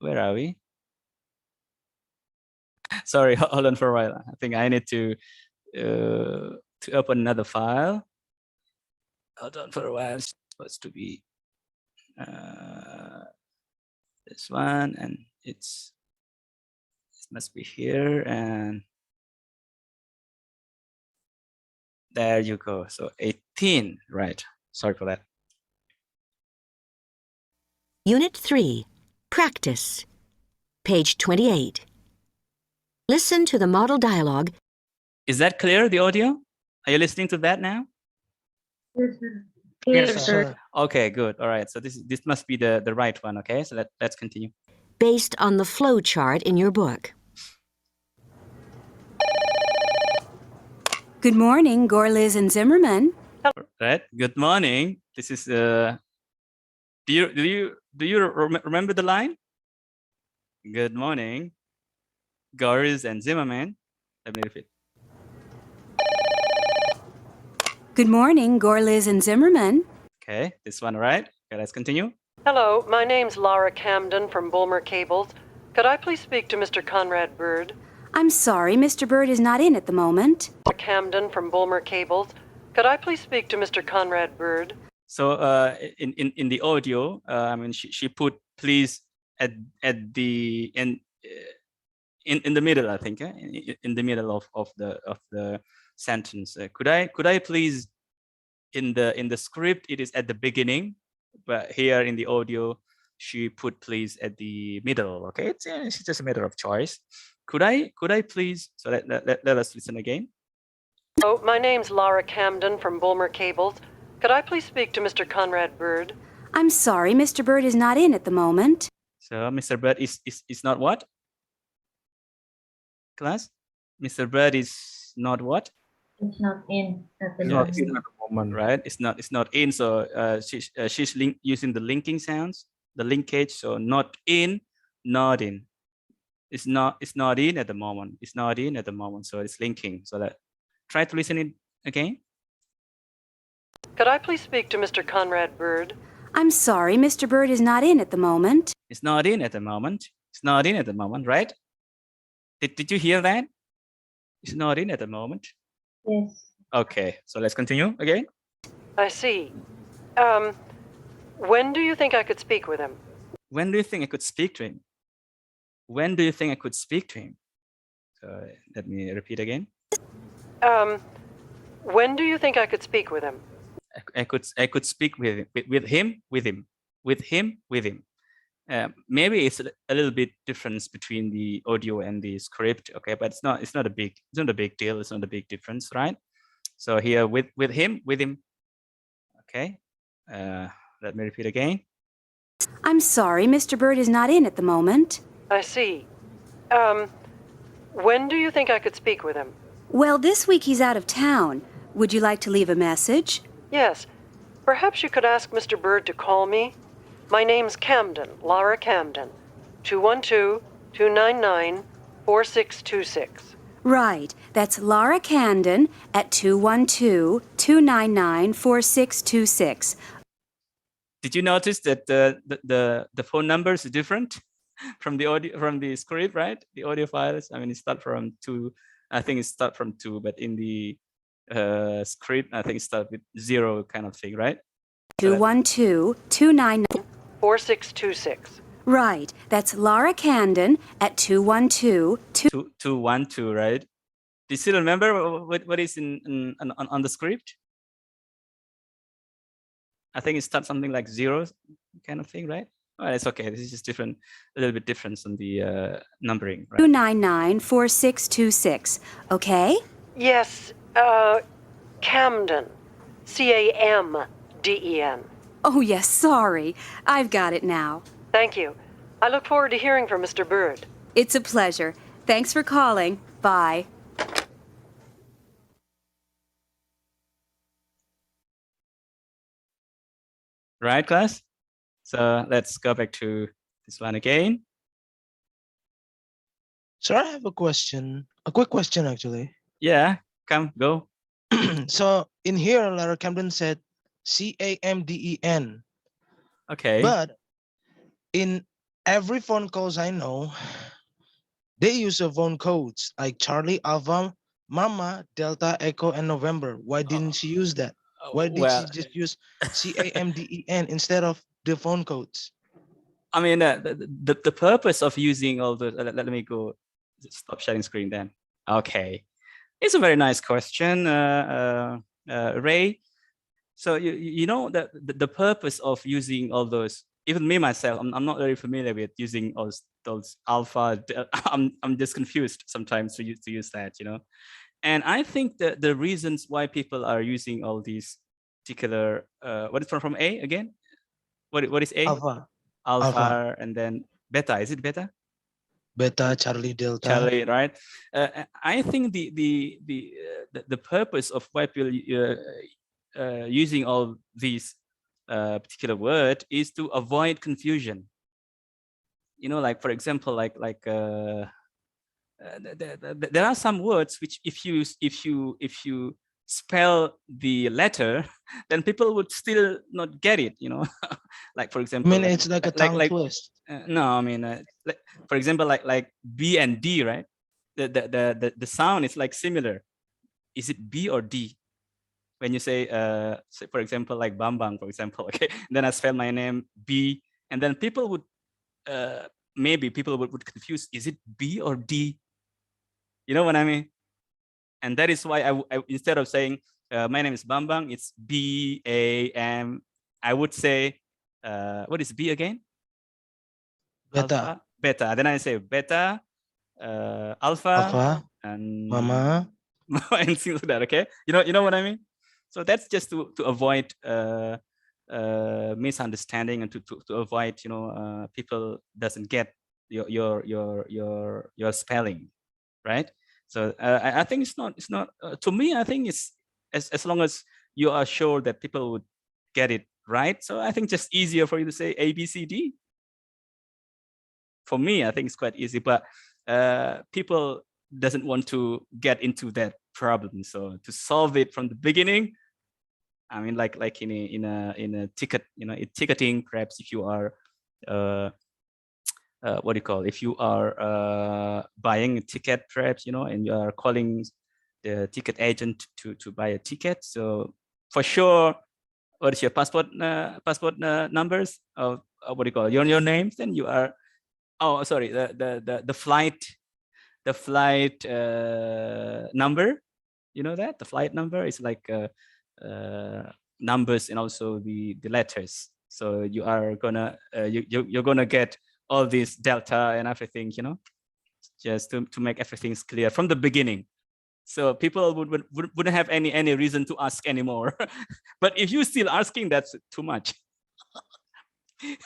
Where are we? Sorry, hold on for a while. I think I need to open another file. Hold on for a while. It's supposed to be this one, and it must be here, and there you go. So 18, right? Sorry for that.
Unit 3, Practice, page 28. Listen to the model dialogue.
Is that clear, the audio? Are you listening to that now?
Yes, sir.
Yes,
Yes,
sir.
sir.
Okay, good. All right. So this must be the right one. Okay. So let's continue.
Based on the flow chart in your book.
Good morning, Gorliz and Zimmerman.
Right. Good morning. This is do you remember the line? Good morning, Goris and Zimmerman. Let me repeat.
Good morning, Gorliz and Zimmerman.
Okay, this one, right? Okay, let's continue.
Hello, my name's Laura Camden from Bulmer Cables. Could I please speak to Mr. Conrad Bird?
I'm sorry, Mr. Bird is not in at the moment.
Camden from Bulmer Cables. Could I please speak to Mr. Conrad Bird?
So in the audio, I mean she put please at the in the middle, I think, in the middle of the sentence. Could I please, in the script it is at the beginning, but here in the audio she put please at the middle. Okay, it's just a matter of choice. Could I please? So let us listen again.
Oh, my name's Laura Camden from Bulmer Cables. Could I please speak to Mr. Conrad Bird?
I'm sorry, Mr. Bird is not in at the moment.
So Mr. Bird is not what? Class? Mr. Bird is not what?
It's not in at the
Yeah,
moment.
Not in at the moment.
Right? It's not in. So she's using the linking sounds, the linkage. So not in, not in. It's not in at the moment. It's not in at the moment. So it's linking. So that try to listen it again.
Could I please speak to Mr. Conrad Bird?
I'm sorry, Mr. Bird is not in at the moment.
It's not in at the moment. It's not in at the moment, right? Did you hear that? It's not in at the moment.
Yes.
Okay, so let's continue again.
I see. When do you think I could speak with him?
When do you think I could speak to him? When do you think I could speak to him? So let me repeat again.
When do you think I could speak with him?
I could speak with him. Maybe it's a little bit difference between the audio and the script. Okay, but it's not a big deal. It's not a big difference, right? So here with him. Okay. Let me repeat again.
I'm sorry, Mr. Bird is not in at the moment.
I see. When do you think I could speak with him?
Well, this week he's out of town. Would you like to leave a message?
Yes. Perhaps you could ask Mr. Bird to call me. My name's Camden, Laura Camden. 212-299-4626.
Right. That's Laura Camden at 212-299-4626.
Did you notice that the phone numbers are different from the audio from the script, right? The audio files. I mean, it start from 2. I think it start from 2, but in the script, I think it start with 0 kind of thing, right?
212 29.
4626.
Right. That's Laura Camden at 212
212, right? Do you still remember what is on the script? I think it starts something like 0 kind of thing, right? Oh, it's okay. This is just different, a little bit different on the numbering, right?
299 4626. Okay?
Yes, Camden. Camden.
Oh, yes, sorry. I've got it now.
Thank you. I look forward to hearing from Mr. Bird.
It's a pleasure. Thanks for calling. Bye.
Right, class? So let's go back to this one again.
Sir, I have a question. A quick question, actually.
Yeah, come, go.
So in here, Lara Camden said Camden.
Okay.
But in every phone calls I know, they use a phone codes like Charlie, Alpha, Mama, Delta, Echo, and November. Why didn't she use that? Why did she just use Camden instead of the phone codes?
I mean, the purpose of using all the let me go stop sharing screen then. Okay, it's a very nice question, Ray. So you know that the purpose of using all those, even me myself, I'm not very familiar with using all those alpha. I'm just confused sometimes to use that, you know. And I think that the reasons why people are using all these particular what is from A again? What is A? Alpha, and then beta. Is it beta?
Beta, Charlie, Delta.
Charlie, right? I think the purpose of why people using all these particular word is to avoid confusion. You know, like for example, there are some words which if you spell the letter, then people would still not get it, you know. Like for example,
I mean, it's like a tongue twist.
No, I mean, like, for example, like B and D, right? The sound is like similar. Is it B or D? When you say for example, like Bambang, for example, okay, then I spell my name B, and then people would maybe people would confuse, is it B or D? You know what I mean? And that is why I instead of saying my name is Bambang, it's B-A-M. I would say, what is B again?
Beta.
Alpha, beta. Then I say beta, alpha, and
Mama,
and things like that. Okay, you know what I mean. So that's just to avoid misunderstanding and to avoid, you know, people doesn't get your spelling, right? So I think it's not to me. I think it's as long as you are sure that people would get it right. So I think just easier for you to say A B C D. For me, I think it's quite easy, but people doesn't want to get into that problem. So to solve it from the beginning, I mean, like in a ticket, you know, in ticketing, perhaps if you are what do you call, if you are buying a ticket, perhaps, you know, and you are calling the ticket agent to buy a ticket. So for sure, what is your passport numbers of what do you call it? Your names? Then you are, oh sorry, the flight number. You know that the flight number is like numbers and also the letters. So you are gonna you're gonna get all this delta and everything, you know, just to make everything clear from the beginning. So people wouldn't have any reason to ask anymore. But if you still asking, that's too much.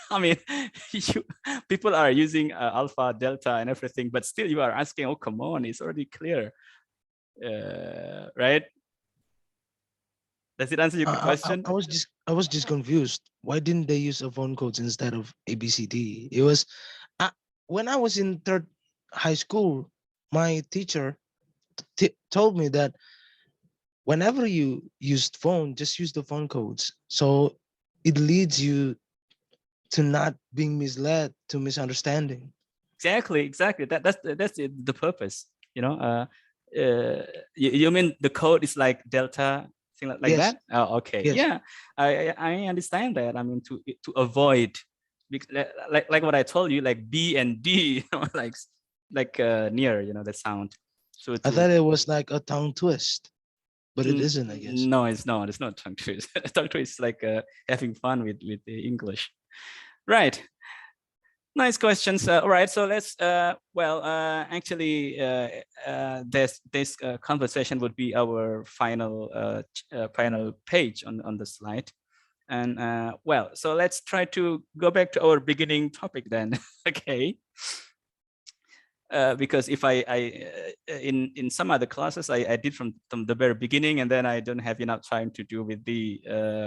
I mean, people are using alpha, delta, and everything, but still you are asking, oh, come on, it's already clear, right? Does it answer your question?
I was just confused. Why didn't they use a phone codes instead of ABCD? It was when I was in third high school, my teacher told me that whenever you used phone, just use the phone codes. So it leads you to not being misled, to misunderstanding.
Exactly. That's the purpose. You know. You mean the code is like delta thing like
Yes.
that? Oh, okay.
Yes.
Yeah, I understand that. I mean to avoid, like what I told you, like B and D, you know, like near, you know, the sound. So
I thought it was like a tongue twist, but it isn't, I guess.
No, it's not. It's not tongue twist. Tongue twist is like having fun with the English, right? Nice questions. All right, so let's. Actually, this conversation would be our final page on the slide, and so let's try to go back to our beginning topic then. Okay. Because if I in some other classes I did from the very beginning, and then I don't have enough time to do with the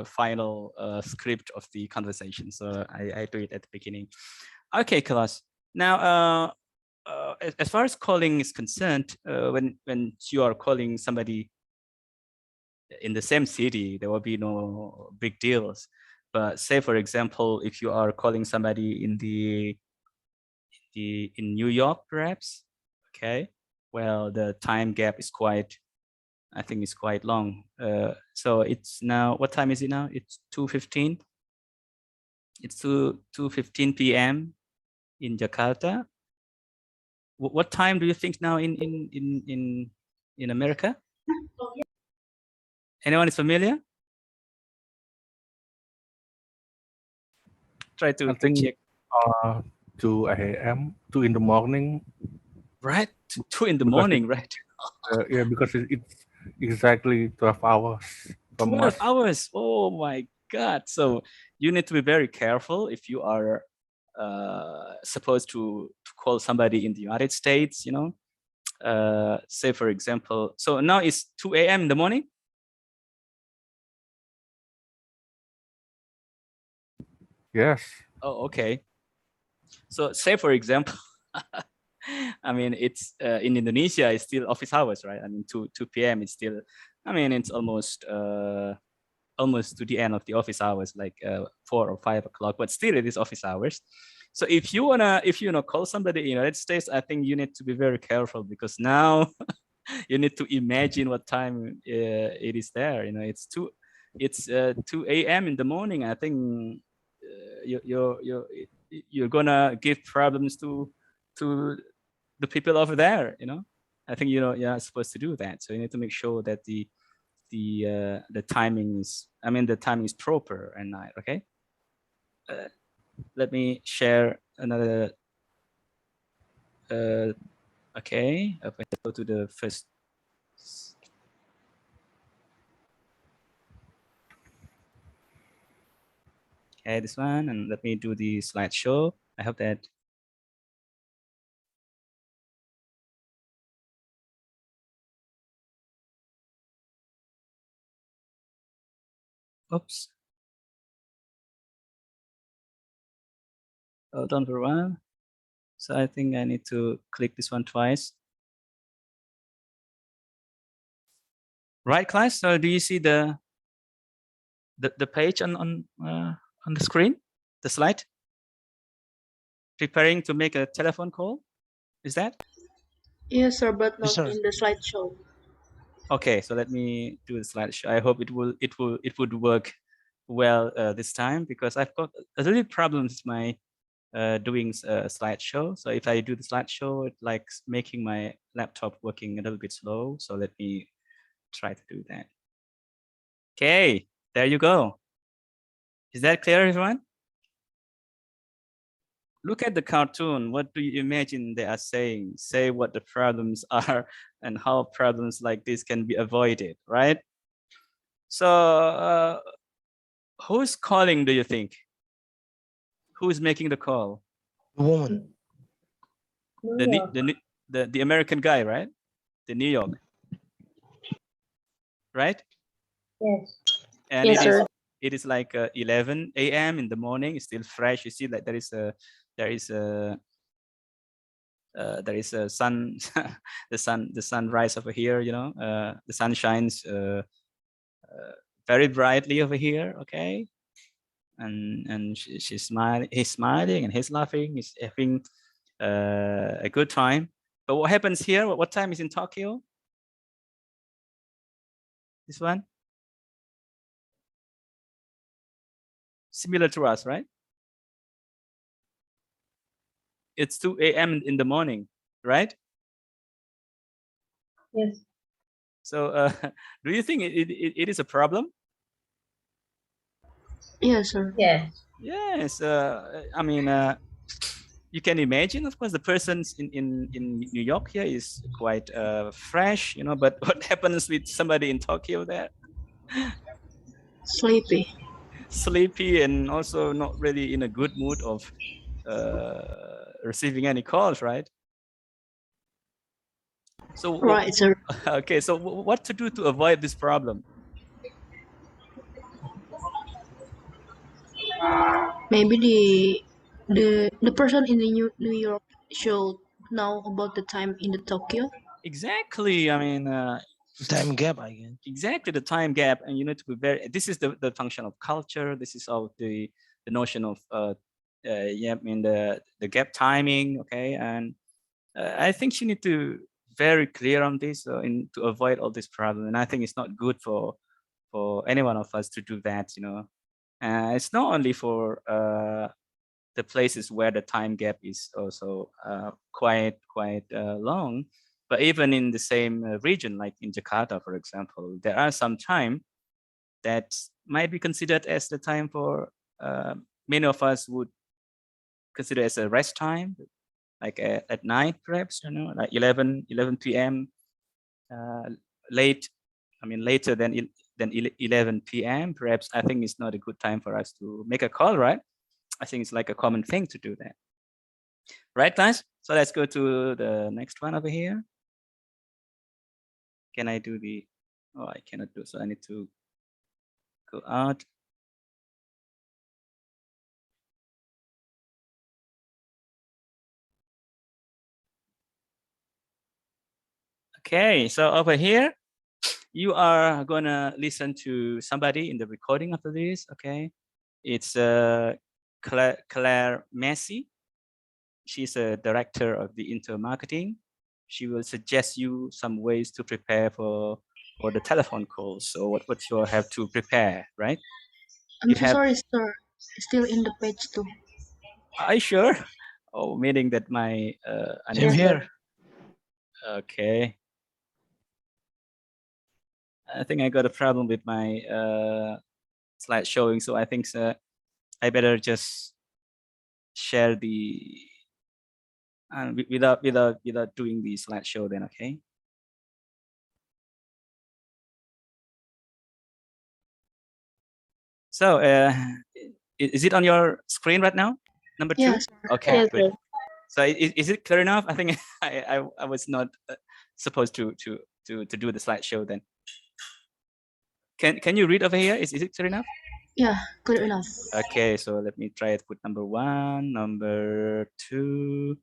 final script of the conversation, so I do it at the beginning. Okay, class. Now, as far as calling is concerned, when you are calling somebody in the same city, there will be no big deals. But say, for example, if you are calling somebody in in New York, perhaps, okay, well, the time gap is quite, I think it's quite long. So it's now, what time is it now? It's 2:15. It's 2:15 p.m. in Jakarta. What time do you think now in America? Anyone is familiar? Try to
I think
check.
2 a.m., 2 in the morning.
Right, 2 in the morning, right?
Yeah, because it's exactly 12 hours from
12
us.
hours. Oh my God. So you need to be very careful if you are supposed to call somebody in the United States, you know. Say, for example, so now it's 2 a.m. in the morning.
Yes.
Oh, okay. So say, for example, I mean, it's in Indonesia, it's still office hours, right? I mean, 2 p.m. it's still, I mean, it's almost to the end of the office hours, like 4 or 5 o'clock, but still it is office hours. So if you wanna call somebody in the United States, I think you need to be very careful, because now you need to imagine what time it is there. You know, it's 2 a.m. in the morning. I think you're gonna give problems to the people over there. You know, I think you're not supposed to do that. So you need to make sure that the timing is, the timing is proper and night. Okay. Let me share another. Okay, if I go to the first. Okay, this one, and let me do the slideshow. I hope that. Oops. Hold on for a while. So I think I need to click this one twice. Right, class? So do you see the page on the screen, the slide? Preparing to make a telephone call, is that?
Yes, sir, but
Yes,
not
sir.
in the slideshow.
Okay, so let me do the slideshow. I hope it would work well this time, because I've got a little problems with my doing a slideshow. So if I do the slideshow, it likes making my laptop working a little bit slow. So let me try to do that. Okay, there you go. Is that clear, everyone? Look at the cartoon. What do you imagine they are saying? Say what the problems are and how problems like this can be avoided, right? So who's calling, do you think? Who's making the call?
The woman.
The American guy, right? The New York, right?
Yes.
And
Yes, sir.
it is like 11 a.m. in the morning. It's still fresh. You see that there is a sun, the sunrise over here. You know, the sun shines very brightly over here. Okay, and she's smiling. He's smiling and he's laughing. He's having a good time. But what happens here? What time is in Tokyo? This one? Similar to us, right? It's 2 a.m. in the morning, right?
Yes.
So do you think it is a problem?
Yes, sir.
Yes.
Yes. I mean, you can imagine, of course, the persons in New York here is quite fresh, you know, but what happens with somebody in Tokyo there?
Sleepy.
Sleepy and also not really in a good mood of receiving any calls, right? So
Right, sir.
okay, so what to do to avoid this problem?
Maybe the person in the New York should know about the time in the Tokyo.
Exactly. I mean,
Time gap, I guess.
exactly the time gap, and you need to be very. This is the function of culture. This is all the notion of yeah, I mean the gap timing. Okay, and I think you need to very clear on this to avoid all this problem. And I think it's not good for any one of us to do that. You know, it's not only for the places where the time gap is also quite long, but even in the same region, like in Jakarta, for example, there are some time that might be considered as the time for many of us would consider as a rest time, like at night, perhaps, you know, like 11 p.m. Late, I mean later than 11 p.m. Perhaps I think it's not a good time for us to make a call, right? I think it's like a common thing to do that. Right, guys? So let's go to the next one over here. Can I do the, oh, I cannot do, so I need to go out. Okay, so over here, you are gonna listen to somebody in the recording after this, okay? It's Claire Massey. She's a director of the Inter Marketing. She will suggest you some ways to prepare for the telephone calls. So what you have to prepare, right?
I'm so sorry, sir. Still in the page too.
Are you sure? Oh, meaning that my
Same here.
Okay. I think I got a problem with my slide showing, so I think I better just share the without doing the slideshow then, okay? So is it on your screen right now? Number 2?
Yes.
Okay,
Yes,
good.
sir.
So is it clear enough? I think I was not supposed to do the slideshow then. Can you read over here? Is it clear enough?
Yeah, clear enough.
Okay, so let me try it. Put number 1, number 2,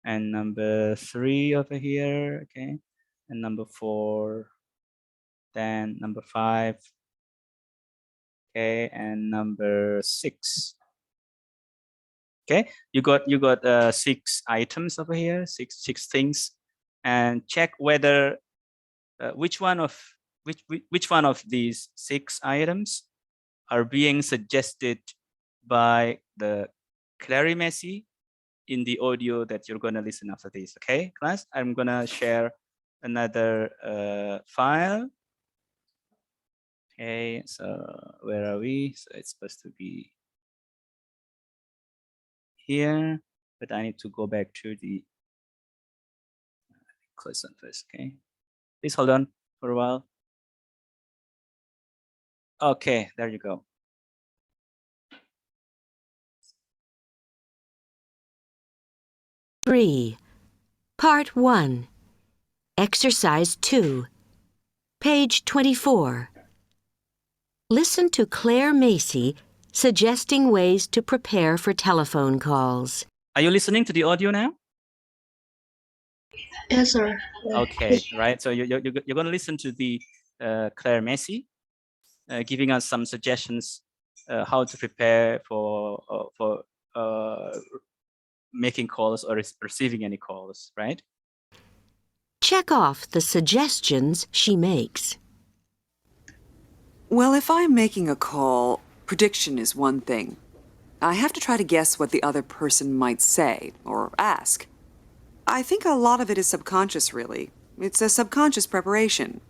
and number 3 over here. Okay, and number 4, then number 5. Okay, and number 6. Okay, you got 6 items over here, six things, and check whether which one of these 6 items are being suggested by the Clary Messi in the audio that you're gonna listen after this. Okay, class, I'm gonna share another file. Okay, so where are we? So it's supposed to be here, but I need to go back to the close one first. Okay, please hold on for a while. Okay, there you go.
Three, Part 1, Exercise 2, page 24. Listen to Claire Macy suggesting ways to prepare for telephone calls.
Are you listening to the audio now?
Yes, sir.
Okay, right. So you're going to listen to the Claire Massey giving us some suggestions how to prepare for making calls or receiving any calls, right?
Check off the suggestions she makes.
Well, if I'm making a call, prediction is one thing. I have to try to guess what the other person might say or ask. I think a lot of it is subconscious, really. It's a subconscious preparation.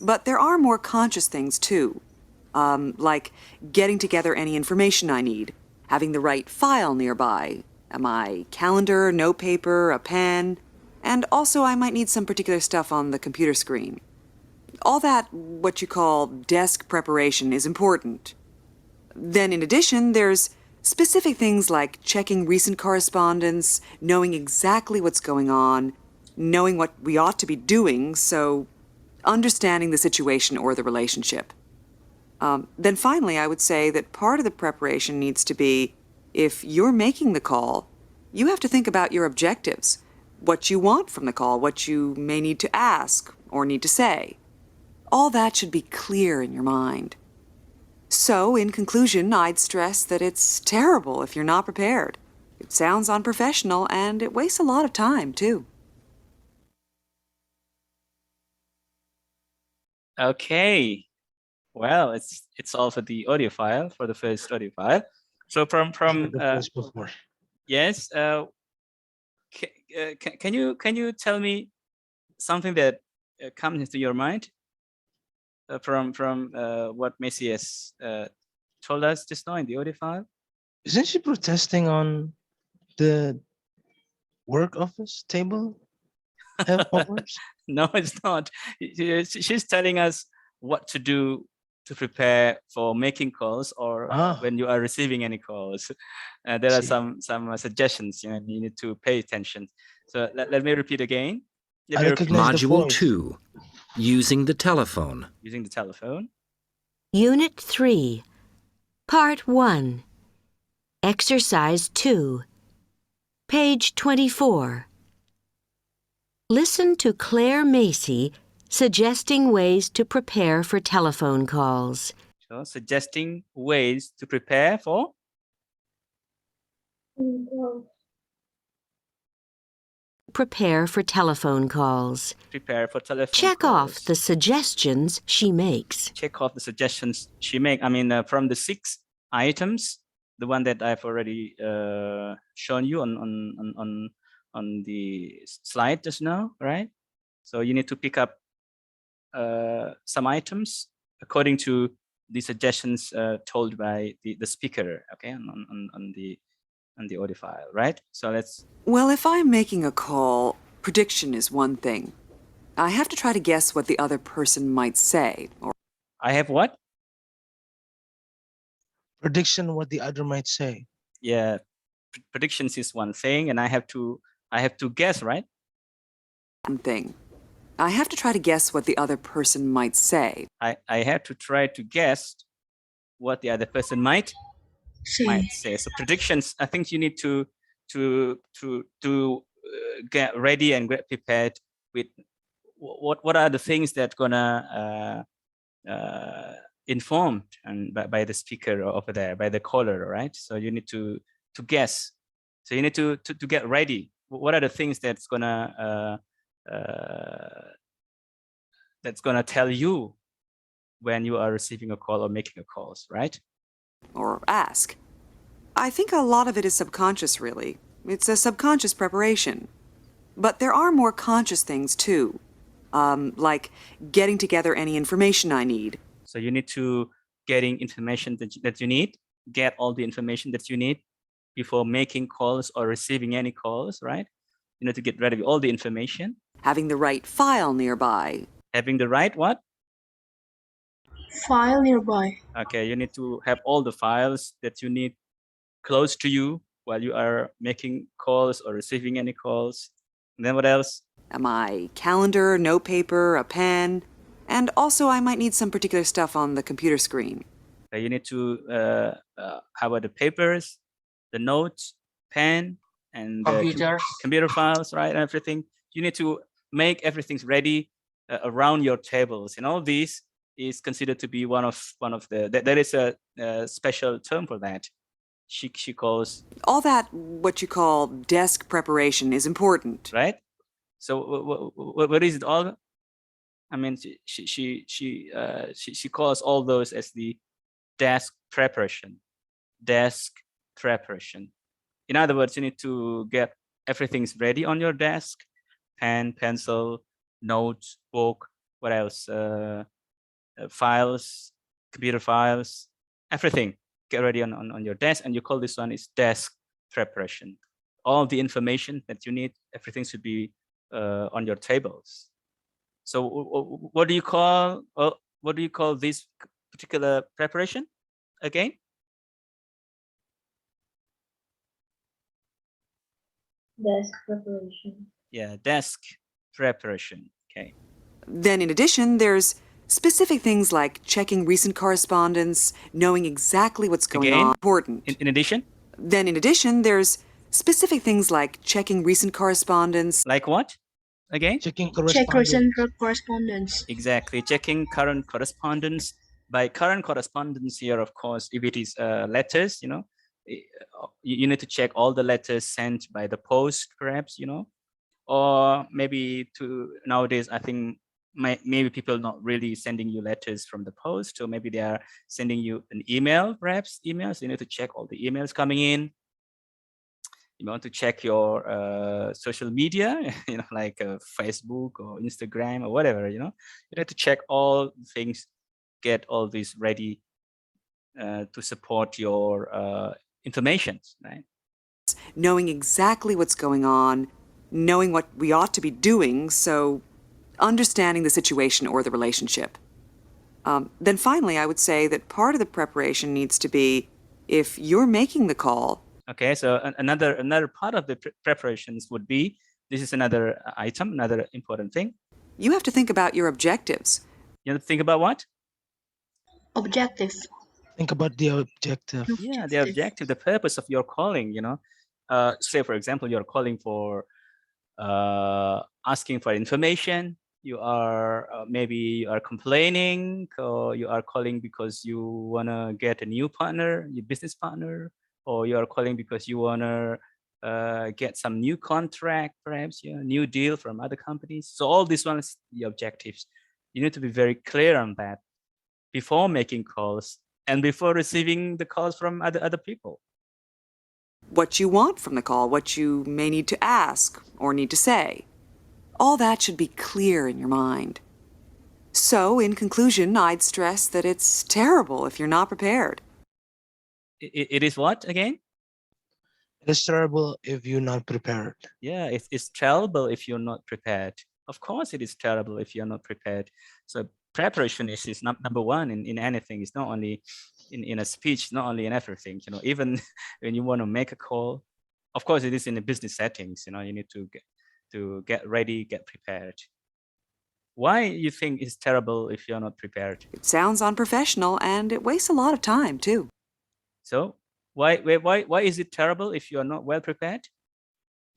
But there are more conscious things, too. Like getting together any information I need, having the right file nearby, my calendar, note paper, a pen, and also I might need some particular stuff on the computer screen. All that, what you call desk preparation, is important. Then in addition, there's specific things like checking recent correspondence, knowing exactly what's going on, knowing what we ought to be doing, so understanding the situation or the relationship. Then finally, I would say that part of the preparation needs to be, if you're making the call, you have to think about your objectives, what you want from the call, what you may need to ask or need to say. All that should be clear in your mind. So, in conclusion, I'd stress that it's terrible if you're not prepared. It sounds unprofessional and it wastes a lot of time, too.
Okay. Well, it's all for the audio file, for the first audio file. So from yes, can you tell me something that comes into your mind from what Messi has told us just now in the audio file?
Isn't she protesting on the work office table?
No, it's not. She's telling us what to do to prepare for making calls or when you are receiving any calls. There are some suggestions, you need to pay attention. So let me repeat again.
Module 2, using the telephone.
Using the telephone.
Unit 3, Part 1, Exercise 2, page 24. Listen to Claire Macy suggesting ways to prepare for telephone calls.
So, suggesting ways to prepare for?
Prepare for telephone calls.
Prepare for telephone
Check
calls.
off the suggestions she makes.
Check off the suggestions she makes. I mean, from the 6 items, the one that I've already shown you on the slide just now, right? So you need to pick up some items according to the suggestions told by the speaker, okay, on the audio file, right? So let's.
Well, if I'm making a call, prediction is one thing. I have to try to guess what the other person might say. Or
I have what?
Prediction, what the other might say.
Yeah, predictions is one thing, and I have to guess, right?
One thing. I have to try to guess what the other person might say.
I have to try to guess what the other person might say. So predictions, I think you need to get ready and get prepared with what are the things that gonna informed and by the speaker over there, by the caller, right? So you need to guess. So you need to get ready. What are the things that's gonna tell you when you are receiving a call or making a calls, right?
Or ask. I think a lot of it is subconscious, really. It's a subconscious preparation. But there are more conscious things, too. Like getting together any information I need.
So you need to getting information that you need, get all the information that you need before making calls or receiving any calls, right? You need to get ready with all the information.
Having the right file nearby.
Having the right what?
File nearby.
Okay, you need to have all the files that you need close to you while you are making calls or receiving any calls. And then what else?
My calendar, note paper, a pen, and also I might need some particular stuff on the computer screen.
Okay, you need to how about the papers, the notes, pen, and the computer files, right? And everything. You need to make everything ready around your tables. And all these is considered to be one of the. There is a special term for that. She calls
all that what you call desk preparation is important,
right? So what is it all? I mean, she calls all those as the desk preparation. Desk preparation. In other words, you need to get everything's ready on your desk: pen, pencil, notes, book, what else? Files, computer files, everything. Get ready on your desk, and you call this one is desk preparation. All the information that you need, everything should be on your tables. So what do you call this particular preparation again?
Desk preparation.
Yeah, desk preparation. Okay.
Then in addition, there's specific things like checking recent correspondence, knowing exactly what's going on. Important.
In addition?
Then in addition, there's specific things like checking recent correspondence.
Like what? Again?
Checking
Check recent correspondence.
Exactly. Checking current correspondence. By current correspondence here, of course, if it is letters, you know, you need to check all the letters sent by the post, perhaps, you know, or maybe nowadays, I think maybe people not really sending you letters from the post, or maybe they are sending you an email, perhaps emails. You need to check all the emails coming in. You want to check your social media, you know, like Facebook or Instagram or whatever, you know. You need to check all things, get all these ready to support your information, right?
Knowing exactly what's going on, knowing what we ought to be doing, so understanding the situation or the relationship. Then finally, I would say that part of the preparation needs to be, if you're making the call.
Okay, so another part of the preparations would be, this is another item, another important thing.
You have to think about your objectives.
You have to think about what?
Objective.
Think about the objective.
Yeah, the objective, the purpose of your calling, you know. Say, for example, you're calling for asking for information. You are maybe you are complaining, or you are calling because you want to get a new partner, your business partner, or you are calling because you want to get some new contract, perhaps, you know, new deal from other companies. So all these ones, the objectives. You need to be very clear on that before making calls and before receiving the calls from other people.
What you want from the call, what you may need to ask or need to say. All that should be clear in your mind. So, in conclusion, I'd stress that it's terrible if you're not prepared.
It is what, again?
It is terrible if you're not prepared.
Yeah, it's terrible if you're not prepared. Of course, it is terrible if you're not prepared. So preparation is number one in anything. It's not only in a speech, not only in everything. You know, even when you want to make a call, of course, it is in the business settings. You know, you need to get ready, get prepared. Why you think it's terrible if you're not prepared?
It sounds unprofessional, and it wastes a lot of time too.
So why is it terrible if you are not well prepared?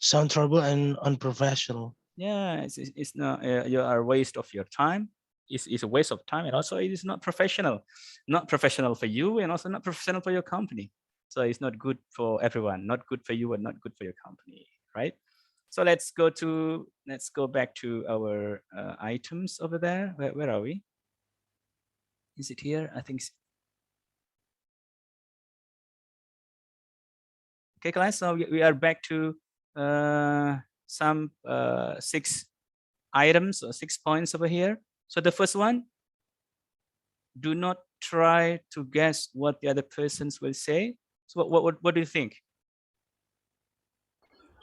Sound terrible and unprofessional.
Yeah, it's not. You are a waste of your time. It's a waste of time, and also it is not professional. Not professional for you, and also not professional for your company. So it's not good for everyone. Not good for you, and not good for your company, right? So let's go back to our items over there. Where are we? Is it here? I think. Okay, class. So we are back to some 6 items or 6 points over here. So the first one, do not try to guess what the other persons will say. So what do you think?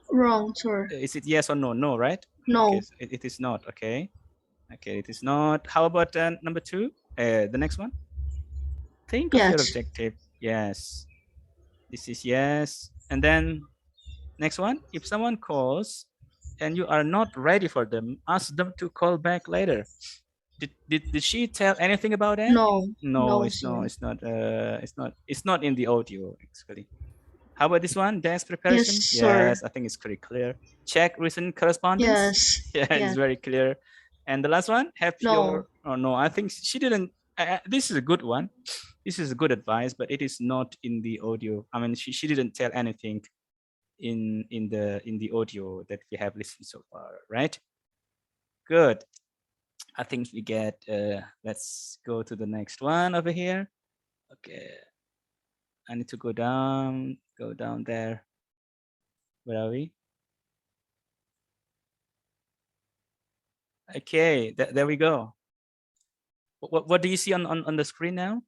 Wrong, sir.
Is it yes or no? No, right?
No.
Okay, so it is not. Okay. Okay, it is not. How about number 2? The next one. Think of your objective. Yes. This is yes. And then next one. If someone calls and you are not ready for them, ask them to call back later. Did she tell anything about that?
No.
No, it's not in the audio actually. How about this one? Desk preparation?
Yes, sir.
Yes, I think it's pretty clear. Check recent correspondence?
Yes.
Yeah, it's very clear. And the last one, have
No.
your, oh no, I think she didn't This is a good one. This is a good advice, but it is not in the audio. I mean, she didn't tell anything in the audio that we have listened so far, right? Good. I think we get. Let's go to the next one over here. Okay. I need to go down there. Where are we? Okay, there we go. What do you see on the screen now?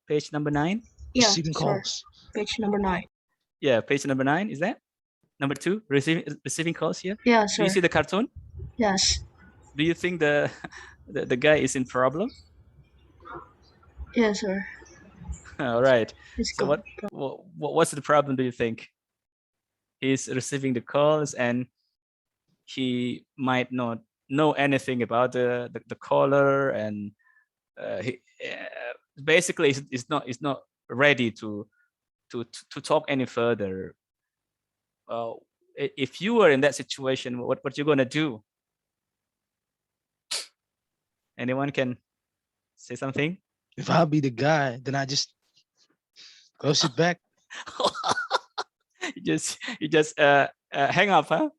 Page number 9?
Yeah,
Receiving
sir.
calls.
Page number 9.
Yeah, page number 9, is that? Number 2, receiving calls here?
Yeah,
Do you
sir.
see the cartoon?
Yes.
Do you think the the guy is in problem?
Yes, sir.
All right.
It's
So
good.
what's the problem, do you think? He's receiving the calls and he might not know anything about the caller, and he basically is not ready to talk any further. If you were in that situation, what you gonna do? Anyone can say something?
If I'll be the guy, then I just go sit back.
you just hang up, huh?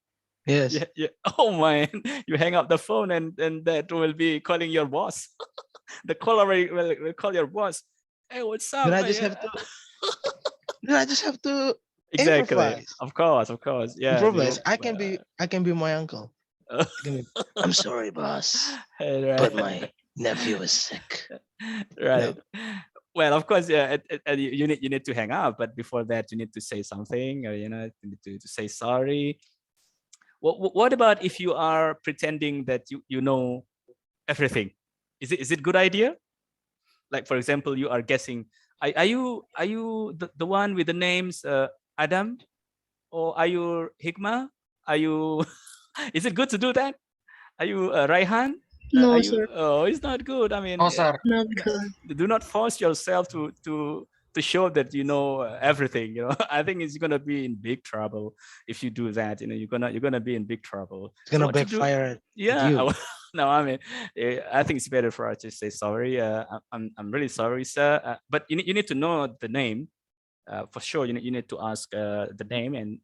Yes.
Yeah. Oh man, you hang up the phone and that will be calling your boss. The caller will call your boss. Hey, what's up?
Then I just have to. Then I just have to
Exactly.
improvise.
Of course. Yeah.
Improvise. I can be my uncle. I'm sorry, boss,
Right.
but my nephew is sick.
Right. Well, of course, yeah. You need to hang up, but before that, you need to say something, or you need to say sorry. What about if you are pretending that you know everything? Is it good idea? Like, for example, you are guessing. Are you the one with the names Adam, or are you Hikmah? Are you? Is it good to do that? Are you Raihan?
No, sir.
Oh, it's not good. I mean,
No, sir.
Not good.
do not force yourself to show that you know everything. I think it's gonna be in big trouble if you do that. You're gonna be in big trouble.
It's gonna
what to do-
backfire at
Yeah.
you.
No, I mean, I think it's better for us to say sorry. I'm really sorry, sir. But you need to know the name for sure. You need to ask the name and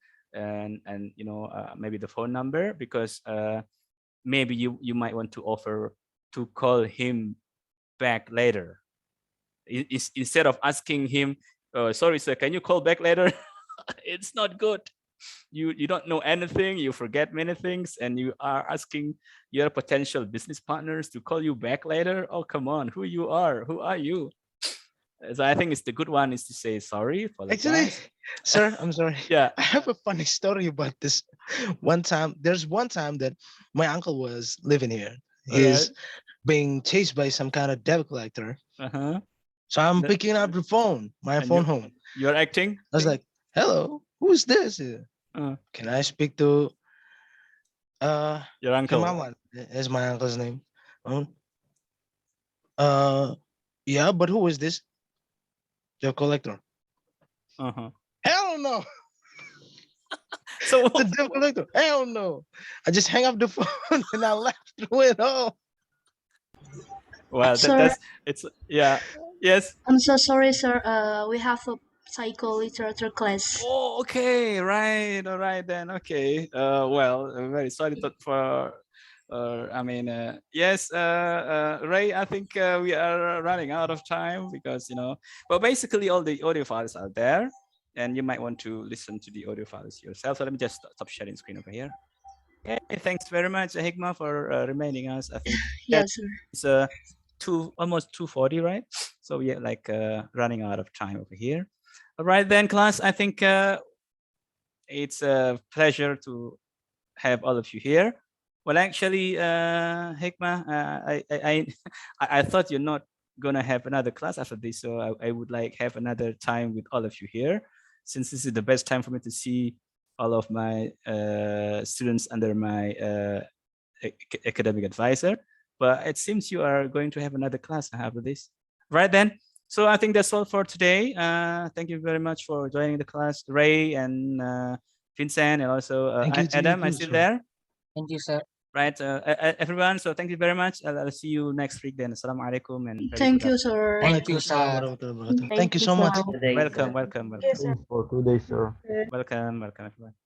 maybe the phone number, because maybe you might want to offer to call him back later. Instead of asking him, sorry sir, can you call back later? It's not good. You don't know anything, you forget many things, and you are asking your potential business partners to call you back later. Oh, come on, who are you? So I think it's the good one is to say sorry for the
Actually,
past.
sir, I'm sorry.
Yeah.
I have a funny story about this. There's one time that my uncle was living here. He's being chased by some kind of debt collector.
Uh-huh.
So I'm picking up the phone, my phone home.
You're acting?
I was like, hello, who's this? Can I speak to
your uncle?
Kamawan is my uncle's name. Yeah, but who is this? The collector.
Uh-huh.
Hell no.
So
the debt collector. Hell no. I just hang up the phone and I laughed through it all.
Well, yeah. Yes.
I'm so sorry, sir. We have a psycho literature class.
Oh, okay, right. All right then. Okay. Well, I'm very sorry for. Yes, Ray. I think we are running out of time because But basically, all the audio files are there, and you might want to listen to the audio files yourself. So let me just stop sharing screen over here. Okay. Thanks very much, Hikmah, for reminding us. I think
Yes, sir.
It's almost 2:40, right? So we are like running out of time over here. All right then, class. I think it's a pleasure to have all of you here. Well, actually, Hikmah, I thought you're not gonna have another class after this, so I would like have another time with all of you here, since this is the best time for me to see all of my students under my academic advisor. But it seems you are going to have another class after this. Right then. So I think that's all for today. Thank you very much for joining the class, Ray and Vincent, and also Adam. I see there.
Thank you, sir.
Right, everyone. So thank you very much. I'll see you next week then. Assalamualaikum and very
Thank
good
you,
afternoon.
sir.
Thank you, sir.
Thank you so much.
Welcome, welcome, welcome.
For 2 days, sir.
Welcome, welcome, everyone.